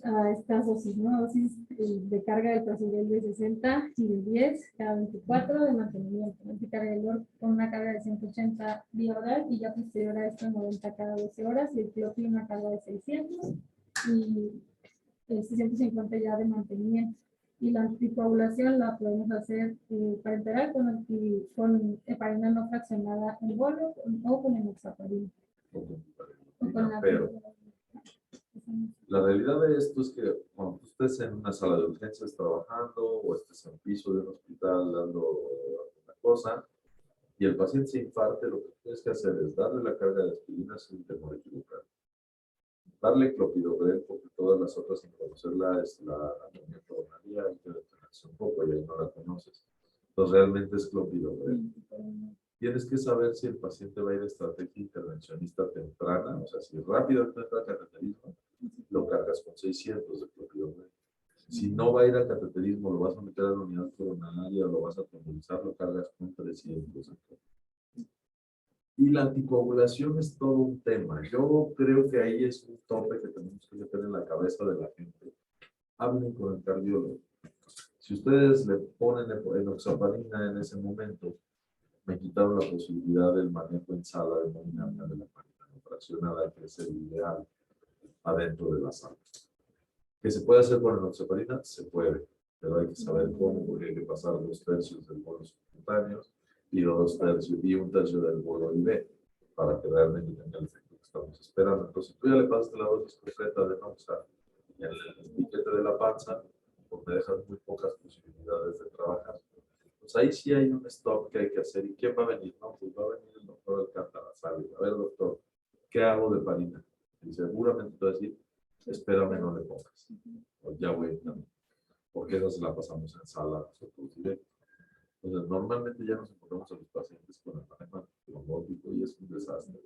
A estas dosis, ¿no? Dosis de carga del prasugrel de 60 y de 10 cada 24 de mantenimiento. El ticagrelor con una carga de 180 vía oral y ya posterior a esto 90 cada 12 horas y el clopi una carga de 600 y 650 ya de mantenimiento. Y la anticoagulación la podemos hacer parenteral con heparina no fraccionada en bolo o con enoxaparina. Pero la realidad de esto es que cuando tú estés en una sala de urgencias trabajando o estés en un piso de un hospital dando alguna cosa y el paciente se infarte, lo que tienes que hacer es darle la carga de aspirina sin temor a equivocar. Darle clopidogrel porque todas las otras sin conocerla es la anemia coronaria y que detenerse un poco y ahí no la conoces. Entonces realmente es clopidogrel. Tienes que saber si el paciente va a ir a estrategia intervencionista temprana, o sea, si rápido entra a cateterismo, lo cargas con 600 de clopidogrel. Si no va a ir a cateterismo, lo vas a meter a la unidad coronaria, lo vas a trombolizar, lo cargas con 300. Y la anticoagulación es todo un tema. Yo creo que ahí es un tope que tenemos que meter en la cabeza de la gente. Hablen con el cardiólogo. Si ustedes le ponen enoxaparina en ese momento, me quitaron la posibilidad del manejo en sala de hemodinámica de la máquina no fraccionada, que es el ideal adentro de la sala. ¿Que se puede hacer con enoxaparina? Se puede. pero hay que saber cómo, porque hay que pasar 2/3 del bolo subcutáneo y 2/3 y 1/3 del bolo IV para que realmente tenga el efecto que estamos esperando. Entonces, tú ya le pasaste la dosis completa de Noxa en el piquete de la panza, porque dejas muy pocas posibilidades de trabajar. Pues ahí sí hay un stop que hay que hacer. ¿Y quién va a venir? No, pues va a venir el doctor Alcántara. Sale. A ver, doctor, ¿qué hago de parina? Y seguramente te va a decir, espérame, no le pongas. O ya voy también. Porque eso se la pasamos en sala nosotros directo. Entonces, normalmente ya nos encontramos a los pacientes con el manejo trombótico y es un desastre.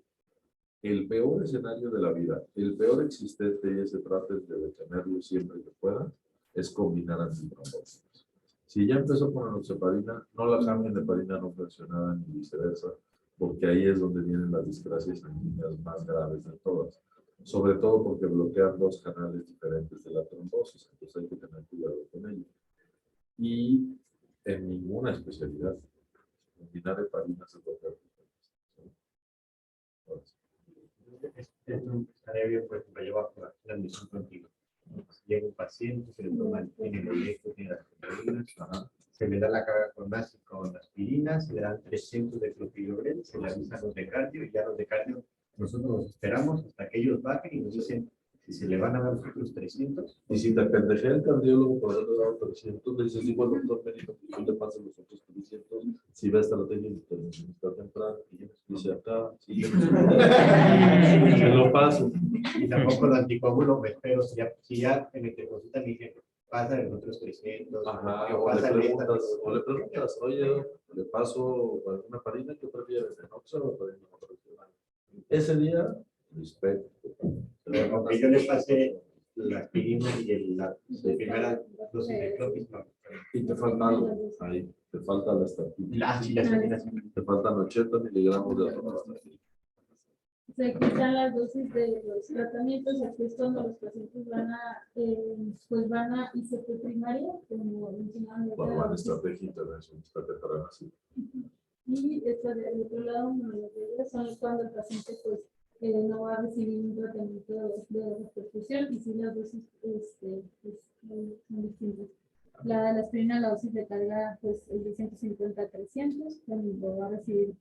El peor escenario de la vida, el peor existente, y ese trates de detenerlo siempre que pueda, es combinar antitrombóticos. Si ya empezó con enoxaparina, no la cambien de heparina no fraccionada ni viceversa, porque ahí es donde vienen las discrasias sanguíneas más graves de todas. Sobre todo porque bloquean 2 canales diferentes de la trombosis, entonces hay que tener cuidado con ello. Y en ninguna especialidad, combinar heparinas es lo peor. Es un escenario, por ejemplo, yo bajo la admisión contigo. Llega un paciente, se le toma, tiene el boleto, tiene las aspirinas, se le da la carga con aspirinas, se le dan 300 de clopidogrel, se le avisan los de cardio y ya los de cardio nosotros nos esperamos hasta que ellos bajen y nos dicen si se le van a dar los otros 300. Y si te pendejea el cardiólogo por haberle dado 300, le dices, igual doctor médico, que yo le paso los otros 300, si ve estrategia de intervención está temprana, y dice acá, si se lo paso. Y tampoco los anticoágulos me espero, si ya en el que consulta me dicen, pasa de los otros 300, Ajá, o o le pasa preguntas, oye, le paso alguna parina que prefieres, de Noxa o parina no tradicional. Ese día, respeto. Aunque yo le pasé la aspirina y la primera dosis de clopis, no. Y te falta algo ahí, te falta la estatina. Sí, las aspirinas. Te faltan 80 miligramos de atorvastatina. O sea, aquí están las dosis de los tratamientos, aquí es cuando los pacientes pues van a ICP primaria, como mencionaban. Cuando van a estrategia intervención, está preparada así. Y esta del otro lado, bueno, las de ellas son cuando el paciente pues no va a recibir un tratamiento de repercusión y si las dosis pues, son distintas. La de la aspirina, la dosis de carga pues, es de 150 a 300, cuando va a recibir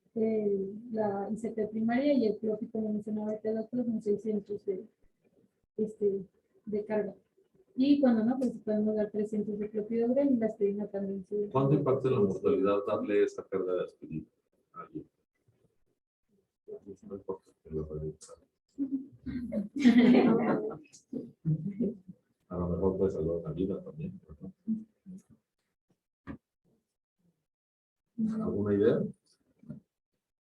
la ICP primaria y el clopid, como mencionaba el otro, son 600 de carga. Y cuando no, pues podemos dar 300 de clopidogrel y la aspirina también. ¿Cuánto impacta en la mortalidad darle esta carga de aspirina a alguien? No importa que lo revienta. A lo mejor puede salvar una vida también, ¿no? ¿Alguna idea?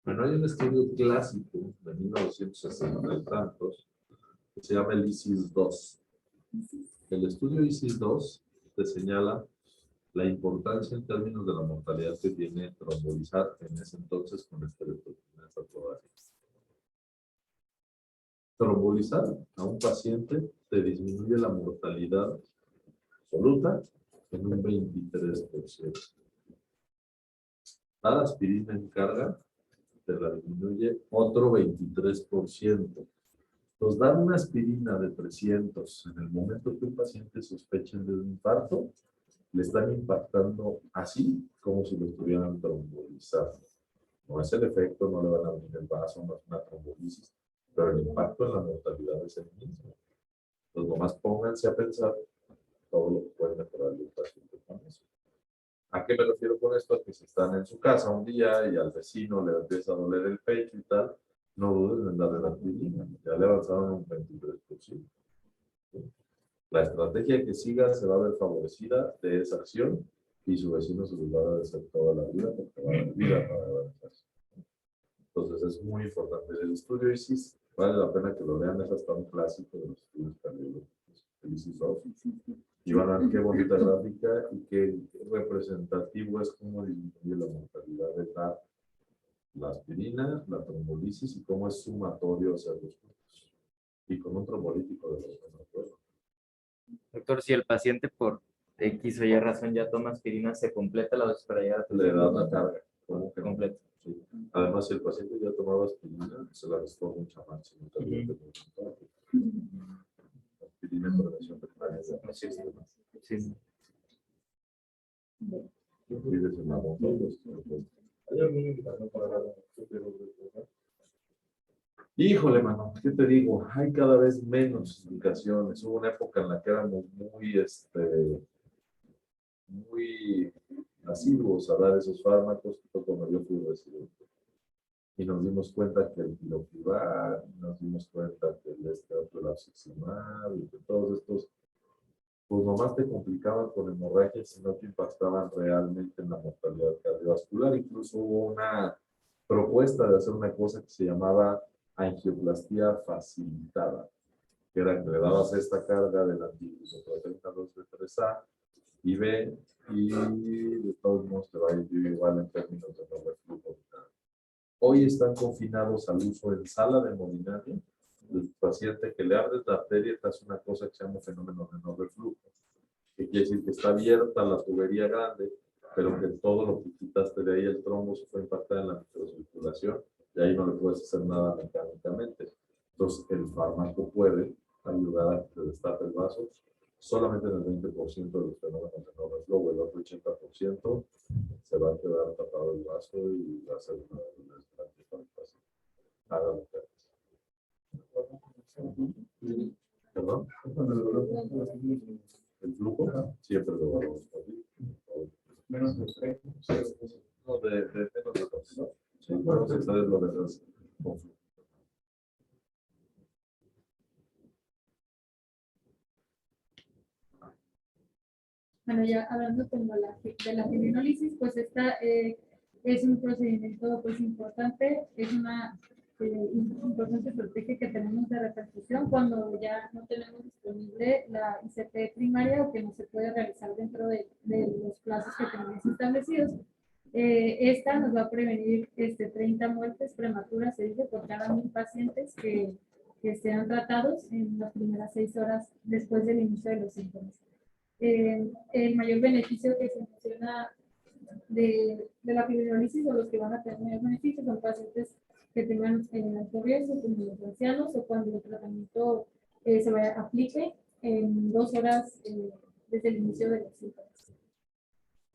Bueno, hay un estudio clásico de 1960 y tantos que se llama el ISIS-2. El estudio ISIS-2 te señala la importancia en términos de la mortalidad que tiene trombolizar en ese entonces con estereotomía. Trombolizar a un paciente te disminuye la mortalidad absoluta en un 23%. Dar aspirina en carga te la disminuye otro 23%. Entonces, dar una aspirina de 300 en el momento que un paciente sospeche de un infarto, le están impactando así como si lo estuvieran trombolizando. No es el efecto, no le van a abrir el vaso, no es una trombolisis, pero el impacto en la mortalidad es el mismo. Entonces, nomás pónganse a pensar todo lo que puede mejorar el paciente con eso. ¿A qué me refiero con esto? A que si están en su casa un día y al vecino le empieza a doler el pecho y tal, no duden en darle la aspirina. Ya le avanzaron un 23%. La estrategia que siga se va a ver favorecida de esa acción y su vecino se los va a agradecer toda la vida porque va a haber vida para avanzar. Entonces es muy importante. El estudio ISIS vale la pena que lo vean, es hasta un clásico de los estudios cardiológicos, el ISIS-2. Y van a ver qué bonita gráfica y qué representativo es cómo disminuye la mortalidad de la aspirina, la trombolisis y cómo es sumatorio hacer los puntos. Y con un trombolítico de los buenos. Doctor, si el paciente por X o Y razón ya toma aspirina, ¿se completa la dosis para llegar a Le da una carga. ¿Cómo que completa? Sí. Además, si el paciente ya tomaba aspirina, se la restó mucha más. Aspirina en prevención primaria. Sí. Vives en la montaña, pues, ¿hay alguna invitación para la Híjole, mano, ¿qué te digo? Hay cada vez menos indicaciones. Hubo una época en la que éramos muy asiduos a dar esos fármacos, que fue cuando yo fui residente. Y nos dimos cuenta que el tirofiban, nos dimos cuenta que el estreptolazumab y que todos estos, pues nomás te complicaban con hemorragias, sino que impactaban realmente en la mortalidad cardiovascular. Incluso hubo una propuesta de hacer una cosa que se llamaba angioplastía facilitada, que era que le dabas esta carga de la antiglicoproteína 2B3A y B, y de todos modos te va a ir igual en términos de no reflujo. Hoy están confinados al uso en sala de hemodinamia. El paciente que le abres la arteria te hace una cosa que se llama fenómeno de no reflujo, que quiere decir que está abierta la tubería grande, pero que todo lo que quitaste de ahí, el trombo se fue impactado en la microcirculación y ahí no le puedes hacer nada mecánicamente. Entonces, el fármaco puede ayudar a que te destape el vaso solamente en el 20% de los fenómenos de no reflujo. El otro 80% se va a quedar tapado el vaso y va a ser una desgracia para el paciente. Haga lo que hagas. ¿Perdón? El flujo siempre lo vamos a ver. Menos de 3. No, de menos de 2. ¿No? Sí, vamos a estar en lo de los conflictos. Bueno, ya hablando como de la fibrinolisis, pues esta es un procedimiento pues importante, es una importante estrategia que tenemos de repercusión cuando ya no tenemos disponible la ICP primaria o que no se puede realizar dentro de los plazos que tenemos establecidos. Esta nos va a prevenir 30 muertes prematuras, se dice, por cada 1000 pacientes que sean tratados en las primeras 6 horas después del inicio de los síntomas. El mayor beneficio que se menciona de la fibrinolisis o los que van a tener mayor beneficio son pacientes que tengan alto riesgo, como los ancianos, o cuando el tratamiento se vaya a aplique en 2 horas desde el inicio de los síntomas.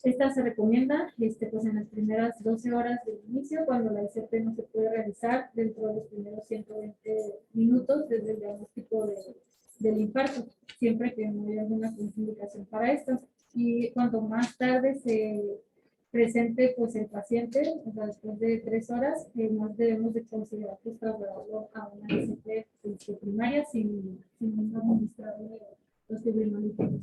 Esta se recomienda pues en las primeras 12 horas del inicio, cuando la ICP no se puede realizar dentro de los primeros 120 minutos desde el diagnóstico del infarto, siempre que no haya alguna contraindicación para esto. Y cuanto más tarde se presente pues el paciente, o sea, después de 3 horas, más debemos de considerar pues trasladarlo a una ICP primaria sin administrar los fibrinolíticos.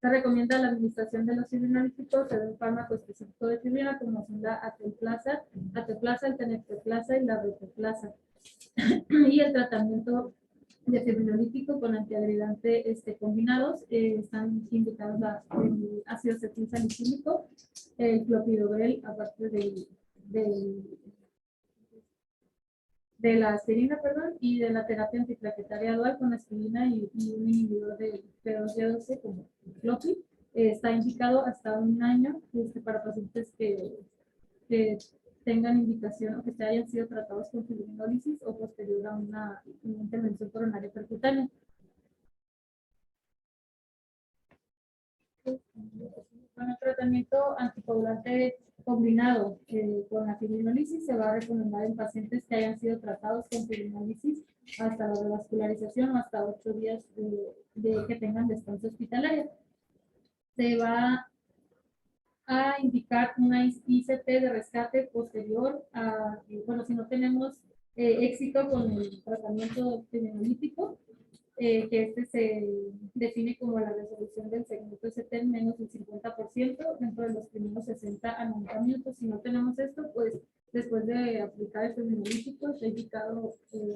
Se recomienda la administración de los fibrinolíticos de un fármaco específico de fibrina, como son la ateplasa, el tenecteplasa y la roteplasa. Y el tratamiento de fibrinolítico con antiagregante combinados están indicados el ácido acetilsalicílico, el clopidogrel, aparte de la aspirina, perdón, y de la terapia antiplaquetaria dual con aspirina y un inhibidor de P2Y12 como Clopi. Está indicado hasta 1 año para pacientes que tengan indicación o que se hayan sido tratados con fibrinólisis o posterior a una intervención coronaria percutánea. Con el tratamiento anticoagulante combinado con la fibrinólisis se va a recomendar en pacientes que hayan sido tratados con fibrinólisis hasta la revascularización o hasta 8 días de que tengan descanso hospitalario. Se va a indicar una ICP de rescate posterior a, bueno, si no tenemos éxito con el tratamiento fibrinolítico, que se define como la resolución del segmento ST en menos del 50% dentro de los primeros 60 a 90 minutos. Si no tenemos esto, pues después de aplicar el fibrinolítico, está indicado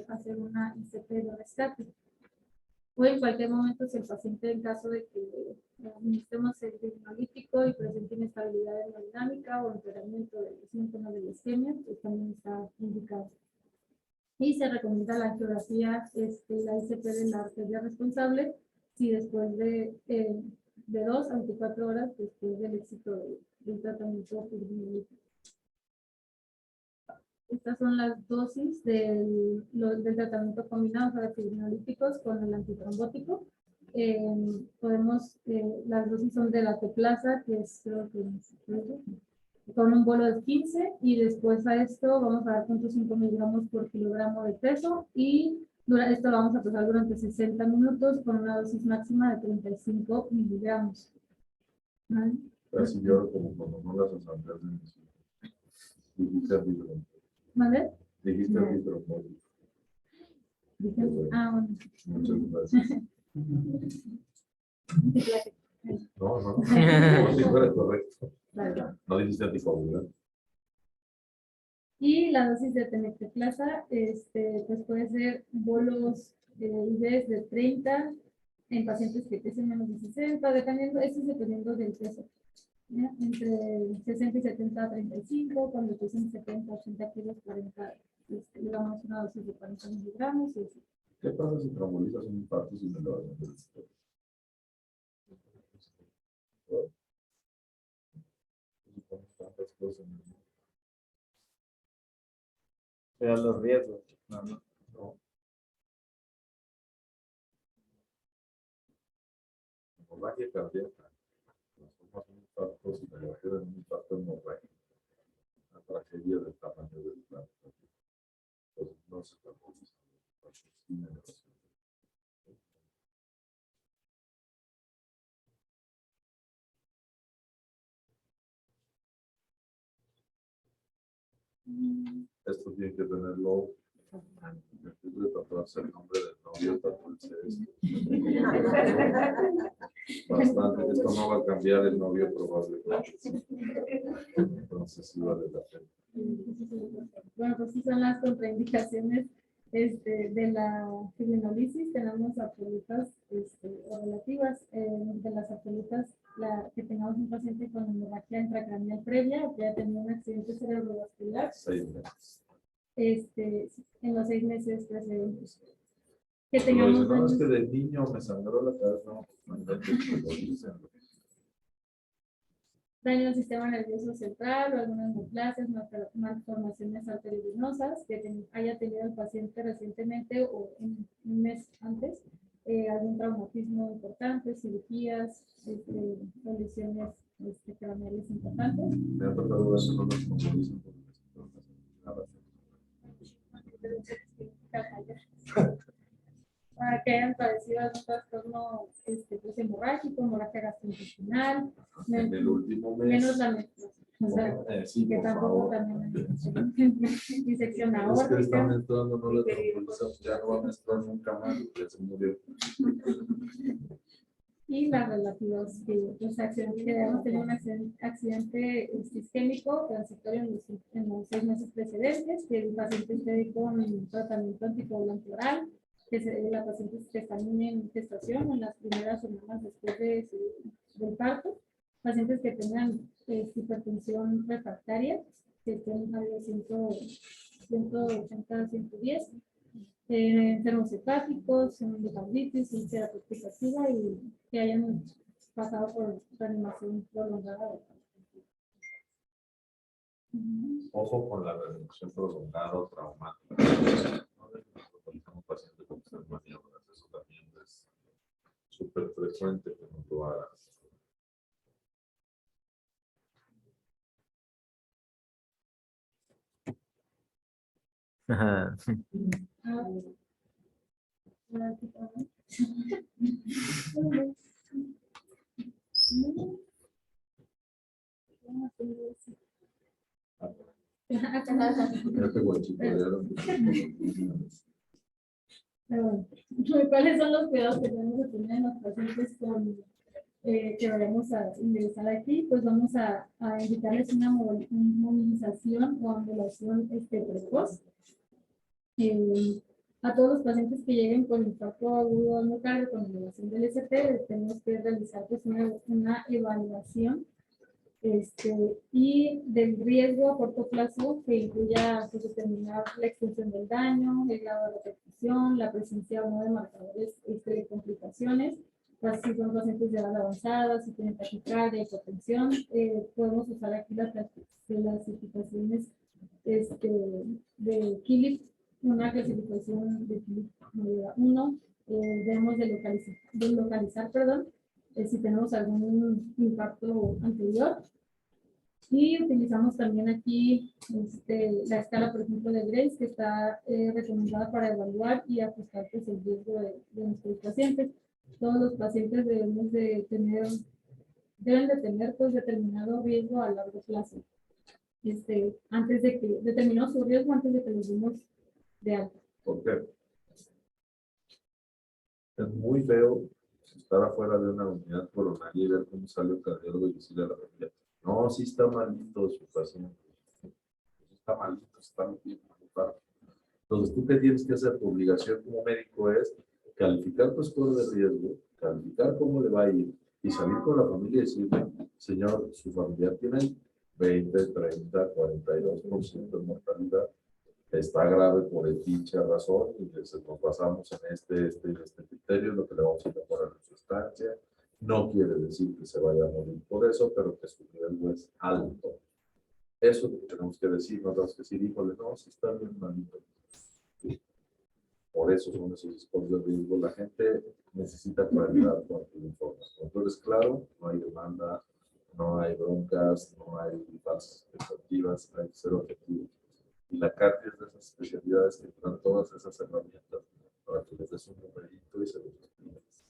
hacer una ICP de rescate. O en cualquier momento, si el paciente, en caso de que administremos el fibrinolítico y presente inestabilidad hemodinámica o empeoramiento de los síntomas de la isquemia, pues también está indicado. Y se recomienda la angiografía, la ICP de la arteria responsable, si después de 2 a 24 horas después del éxito del tratamiento fibrinolítico. Estas son las dosis del tratamiento combinado para fibrinolíticos con el antitrombótico. Podemos, las dosis son de la Teplasa, que es creo que con un bolo de 15, y después a esto vamos a dar 0.5 miligramos por kilogramo de peso, y esto lo vamos a pasar durante 60 minutos con una dosis máxima de 35 miligramos. ¿Vale? Así yo como cuando no las asambleas de mis hijos. Dijiste arbitro. ¿Vale? Dijiste arbitro. Ah, bueno. Muchas gracias. No, no. Como si fuera correcto. Vale. No dijiste anticoagulante. Y la dosis de Tenecteplasa, pues puede ser bolos IVs de 30 en pacientes que pesen menos de 60, dependiendo, esto es dependiendo del peso. ¿Ya? Entre 60 y 70 a 35, cuando pesen 70 a 80 kilos, 40, le damos una dosis de 40 miligramos. Y así. ¿Qué pasa si trombolizas un infarto sin elevación del sistema? Tantas cosas. Pero los riesgos. No, no. No. Hemorragia cardíaca. Transformas un infarto sin elevación en un infarto hemorrágico. Una tragedia del tamaño del plan. Entonces no se trombolizan los infartos sin elevación. Esto tiene que tenerlo de tatuarse el nombre del novio, tatuarse esto. Bastante, esto no va a cambiar el novio probablemente. Entonces sí vale la pena. Bueno, pues sí son las contraindicaciones de la fibrinolisis. Tenemos absolutas o relativas. De las absolutas, que tengamos un paciente con hemorragia intracraneal previa, que haya tenido un accidente cerebrovascular. 6 meses. En los 6 meses precedentes. Que Pero tengamos no, es daños, que del niño me sangró la cabeza, no, daño al sistema nervioso central o algunas neoplasias, malformaciones arteriovenosas que haya tenido el paciente recientemente o un mes antes, algún traumatismo importante, cirugías, o lesiones craneales importantes. me ha tocado eso, no los trombolizan porque nada. Para que hayan padecido algún trastorno pues, hemorrágico, hemorragia gastrointestinal, En el último mes. menos la menstruación. O sea, sí, que por tampoco favor. también disección Es que está aórtica. menstruando, no la trombolizan, ya no va a menstruar nunca más, ya se murió. Y las relativas los accidentes que debemos tener un accidente isquémico transitorio en los 6 meses precedentes, que el paciente esté con tratamiento anticoagulante oral, que la paciente que está en gestación en las primeras semanas después del parto, pacientes que tengan hipertensión refractaria, que estén a 180, 110, enfermos hepáticos, endocarditis, úlcera péptica activa y que hayan pasado por reanimación prolongada. Ojo con la reanimación prolongada o traumática. No un paciente con maniobras, eso también es súper frecuente que no lo haga. Ajá. Este guachito ya lo ¿Cuáles son los cuidados que tenemos que tener en los pacientes que vayamos a ingresar aquí? Pues vamos a indicarles una movilización o ambulación precoz. A todos los pacientes que lleguen con infarto agudo al miocardio con elevación del ST, tenemos que realizar pues, una evaluación y del riesgo a corto plazo que incluya pues, determinar la extensión del daño, el grado de repetición, la presencia o no de marcadores de complicaciones. Pues, si son pacientes de edad avanzada, si tienen taquicardia, hipotensión, podemos usar aquí las clasificaciones de KILIP, una clasificación de KILIP 1, debemos de localizar, perdón, si tenemos algún impacto anterior. Y utilizamos también aquí la escala, por ejemplo, de Grace, que está recomendada para evaluar y ajustar pues, el riesgo de nuestros pacientes. Todos los pacientes deben de tener pues, determinado riesgo a largo plazo. Antes de que determinó su riesgo antes de que los demos de alta. ¿Por qué? Es muy feo estar afuera de una unidad coronaria y ver cómo sale el cardiólogo y decirle a la familia, no, sí está malito su paciente. Está malito, está bien. Entonces, ¿tú qué tienes que hacer? Tu obligación como médico es calificar tu score de riesgo, calificar cómo le va a ir y salir con la familia y decirle, señor, su familiar tiene 20, 30, 42% de mortalidad. Está grave por dicha razón y nos basamos en este criterio, lo que le vamos a mejorar en su estancia. No quiere decir que se vaya a morir por eso, pero que su riesgo es alto. Eso es lo que tenemos que decir, no tenemos que decir, híjole, no, si está bien malito. Sí. Por eso son esos scores de riesgo. La gente necesita claridad cuando tú informas. Cuando tú eres claro, no hay demanda, no hay broncas, no hay falsas expectativas, hay que ser objetivos. Y la cardia es de esas especialidades que te dan todas esas herramientas para que les des un numerito y se los expliques.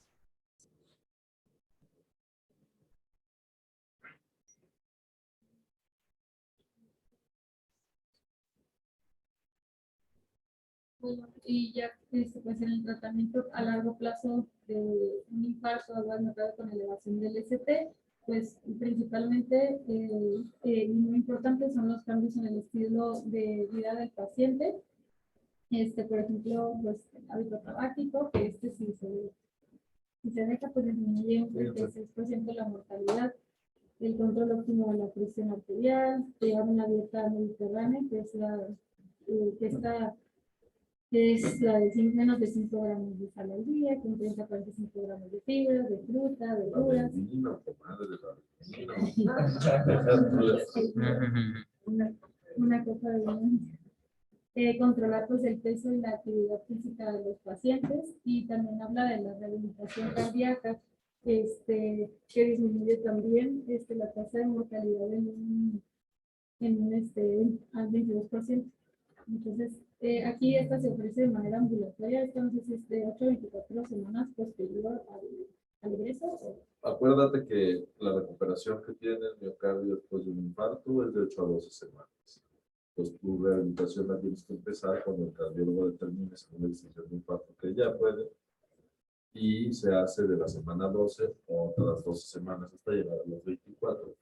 Bueno, y ya pues en el tratamiento a largo plazo de un infarto agudo notado con elevación del ST, pues principalmente muy importantes son los cambios en el estilo de vida del paciente. Por ejemplo, pues el hábito tabáquico, que si se deja, pues disminuye un 36% la mortalidad. El control óptimo de la presión arterial, llevar una dieta mediterránea, que es la de menos de 5 gramos de sal al día, con 30 a 45 gramos de fibra, de fruta, verduras. Una cosa de controlar pues, el peso y la actividad física de los pacientes, y también habla de la rehabilitación cardíaca, que disminuye también la tasa de mortalidad al 22%. Entonces, aquí esta se ofrece de manera ambulatoria, entonces es de 8 a 24 semanas posterior al egreso. Acuérdate que la recuperación que tiene el miocardio después de un infarto es de 8 a 12 semanas. Entonces, tu rehabilitación la tienes que empezar cuando el cardiólogo determine según la distinción de infarto que ya puede, y se hace de la semana 12 o otras 12 semanas hasta llegar a los 24.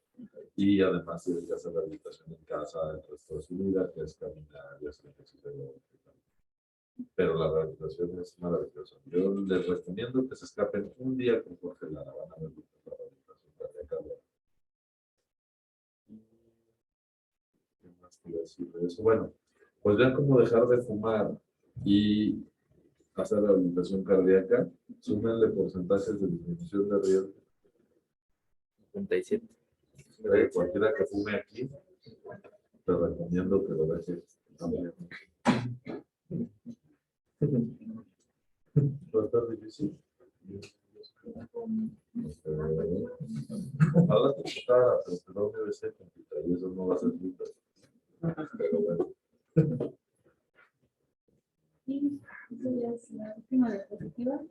Y además tiene que hacer rehabilitación en casa el resto de su vida, que es caminar y hacer ejercicio. Pero la rehabilitación es maravillosa. Yo les recomiendo que se escapen un día con Jorge Lara. Van a ver la rehabilitación cardíaca. ¿Qué más quiero decir de eso? Bueno, pues vean cómo dejar de fumar y hacer rehabilitación cardíaca. Súmenle porcentajes de disminución de riesgo. 57. Cualquiera que fume aquí, te recomiendo que lo dejes también. Va a estar difícil. Ojalá te tocara, pero no debe ser complicado y eso no va a ser muy fácil. Pero bueno. Y esa ya es la última diapositiva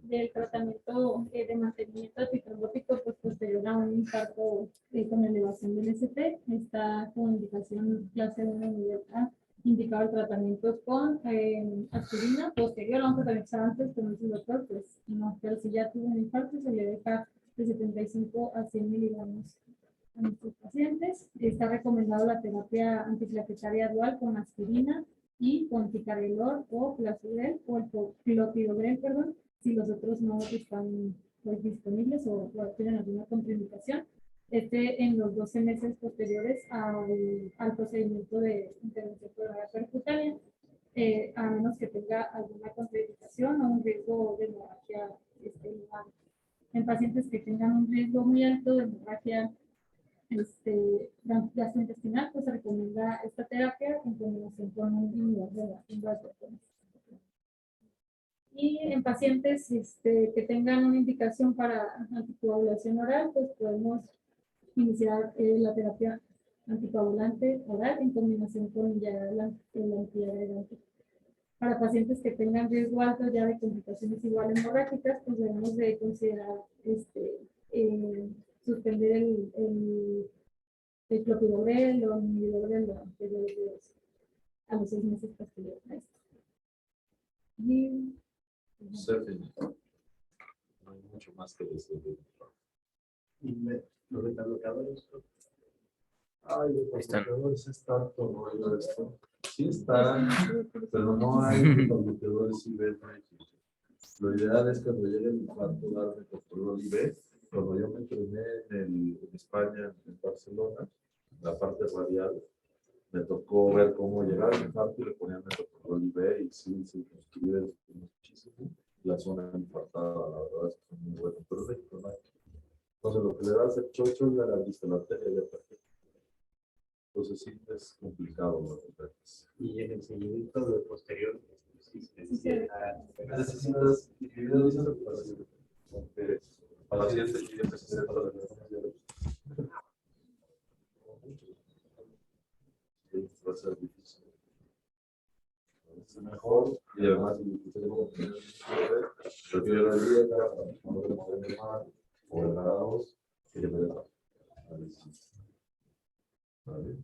del tratamiento de mantenimiento antitrombótico pues, posterior a un infarto con elevación del ST. Está con indicación clase 1 nivel A, indicado el tratamiento con aspirina posterior, aunque también estaba antes, como dice el doctor, pues no, pero si ya tuvo un infarto se le deja de 75 a 100 miligramos a nuestros pacientes. Está recomendado la terapia antiplaquetaria dual con aspirina y con ticagrelor o plazudel o el clopidogrel, perdón, si los otros no están pues, disponibles o tienen alguna contraindicación. En los 12 meses posteriores al procedimiento de intervención percutánea, a menos que tenga alguna contraindicación o un riesgo de hemorragia en pacientes que tengan un riesgo muy alto de hemorragia gastrointestinal, pues se recomienda esta terapia en combinación con un inhibidor de la Y en pacientes que tengan una indicación para anticoagulación oral, pues podemos iniciar la terapia anticoagulante oral en combinación con ya el antiagregante. Para pacientes que tengan riesgo alto ya de complicaciones igual hemorrágicas, pues debemos de considerar suspender el clopidogrel o el imidogrel a los 6 meses posteriores a esto. Y Certainly. No hay mucho más que decir. Y los beta-bloqueadores. Ay, Están. es tanto rollo esto. Sí están, pero no hay bloqueadores IB. Lo ideal es cuando llegue el infarto darme control IB. Cuando yo me entrené en España, en Barcelona, la parte radial, me tocó ver cómo llegaba el infarto y le ponían metoprolol IB y sí, se construye muchísimo la zona infartada, la verdad es que es muy bueno, pero no hay. Entonces lo que le da a hacer chocho es la vista, la arteria ya perfecta. Entonces sí es complicado, ¿no? Y en el seguimiento de posterior, sí se necesita. Necesitas individualizar el paciente. Paciente y necesita de va a ser difícil. Es mejor y además prefiero la dieta, no me pueden mal, o el grados, que le da. ¿Vale?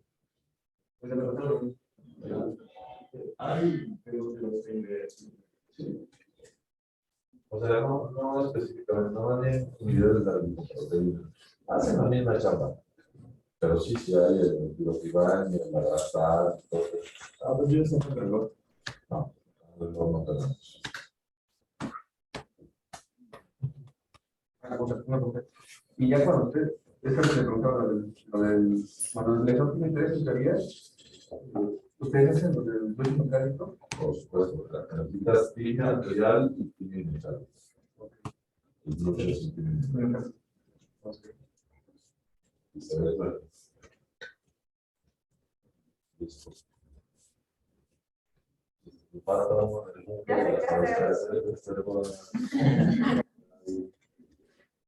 O sea, no específicamente, no van en niveles de la hacen la misma chamba. Pero sí, sí hay los que van y el abrazar, todo. Pues yo estoy en el reloj. No, el reloj no tenemos. Y ya cuando usted, es que le preguntaba cuando el lector tiene interés en teorías, ¿ustedes hacen lo del fluido mecánico? Por supuesto, necesitas química arterial y química inicial. Y no es química. Y se ve claro. Listo. Para todo el mundo,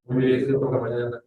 muy bien, que toca mañana.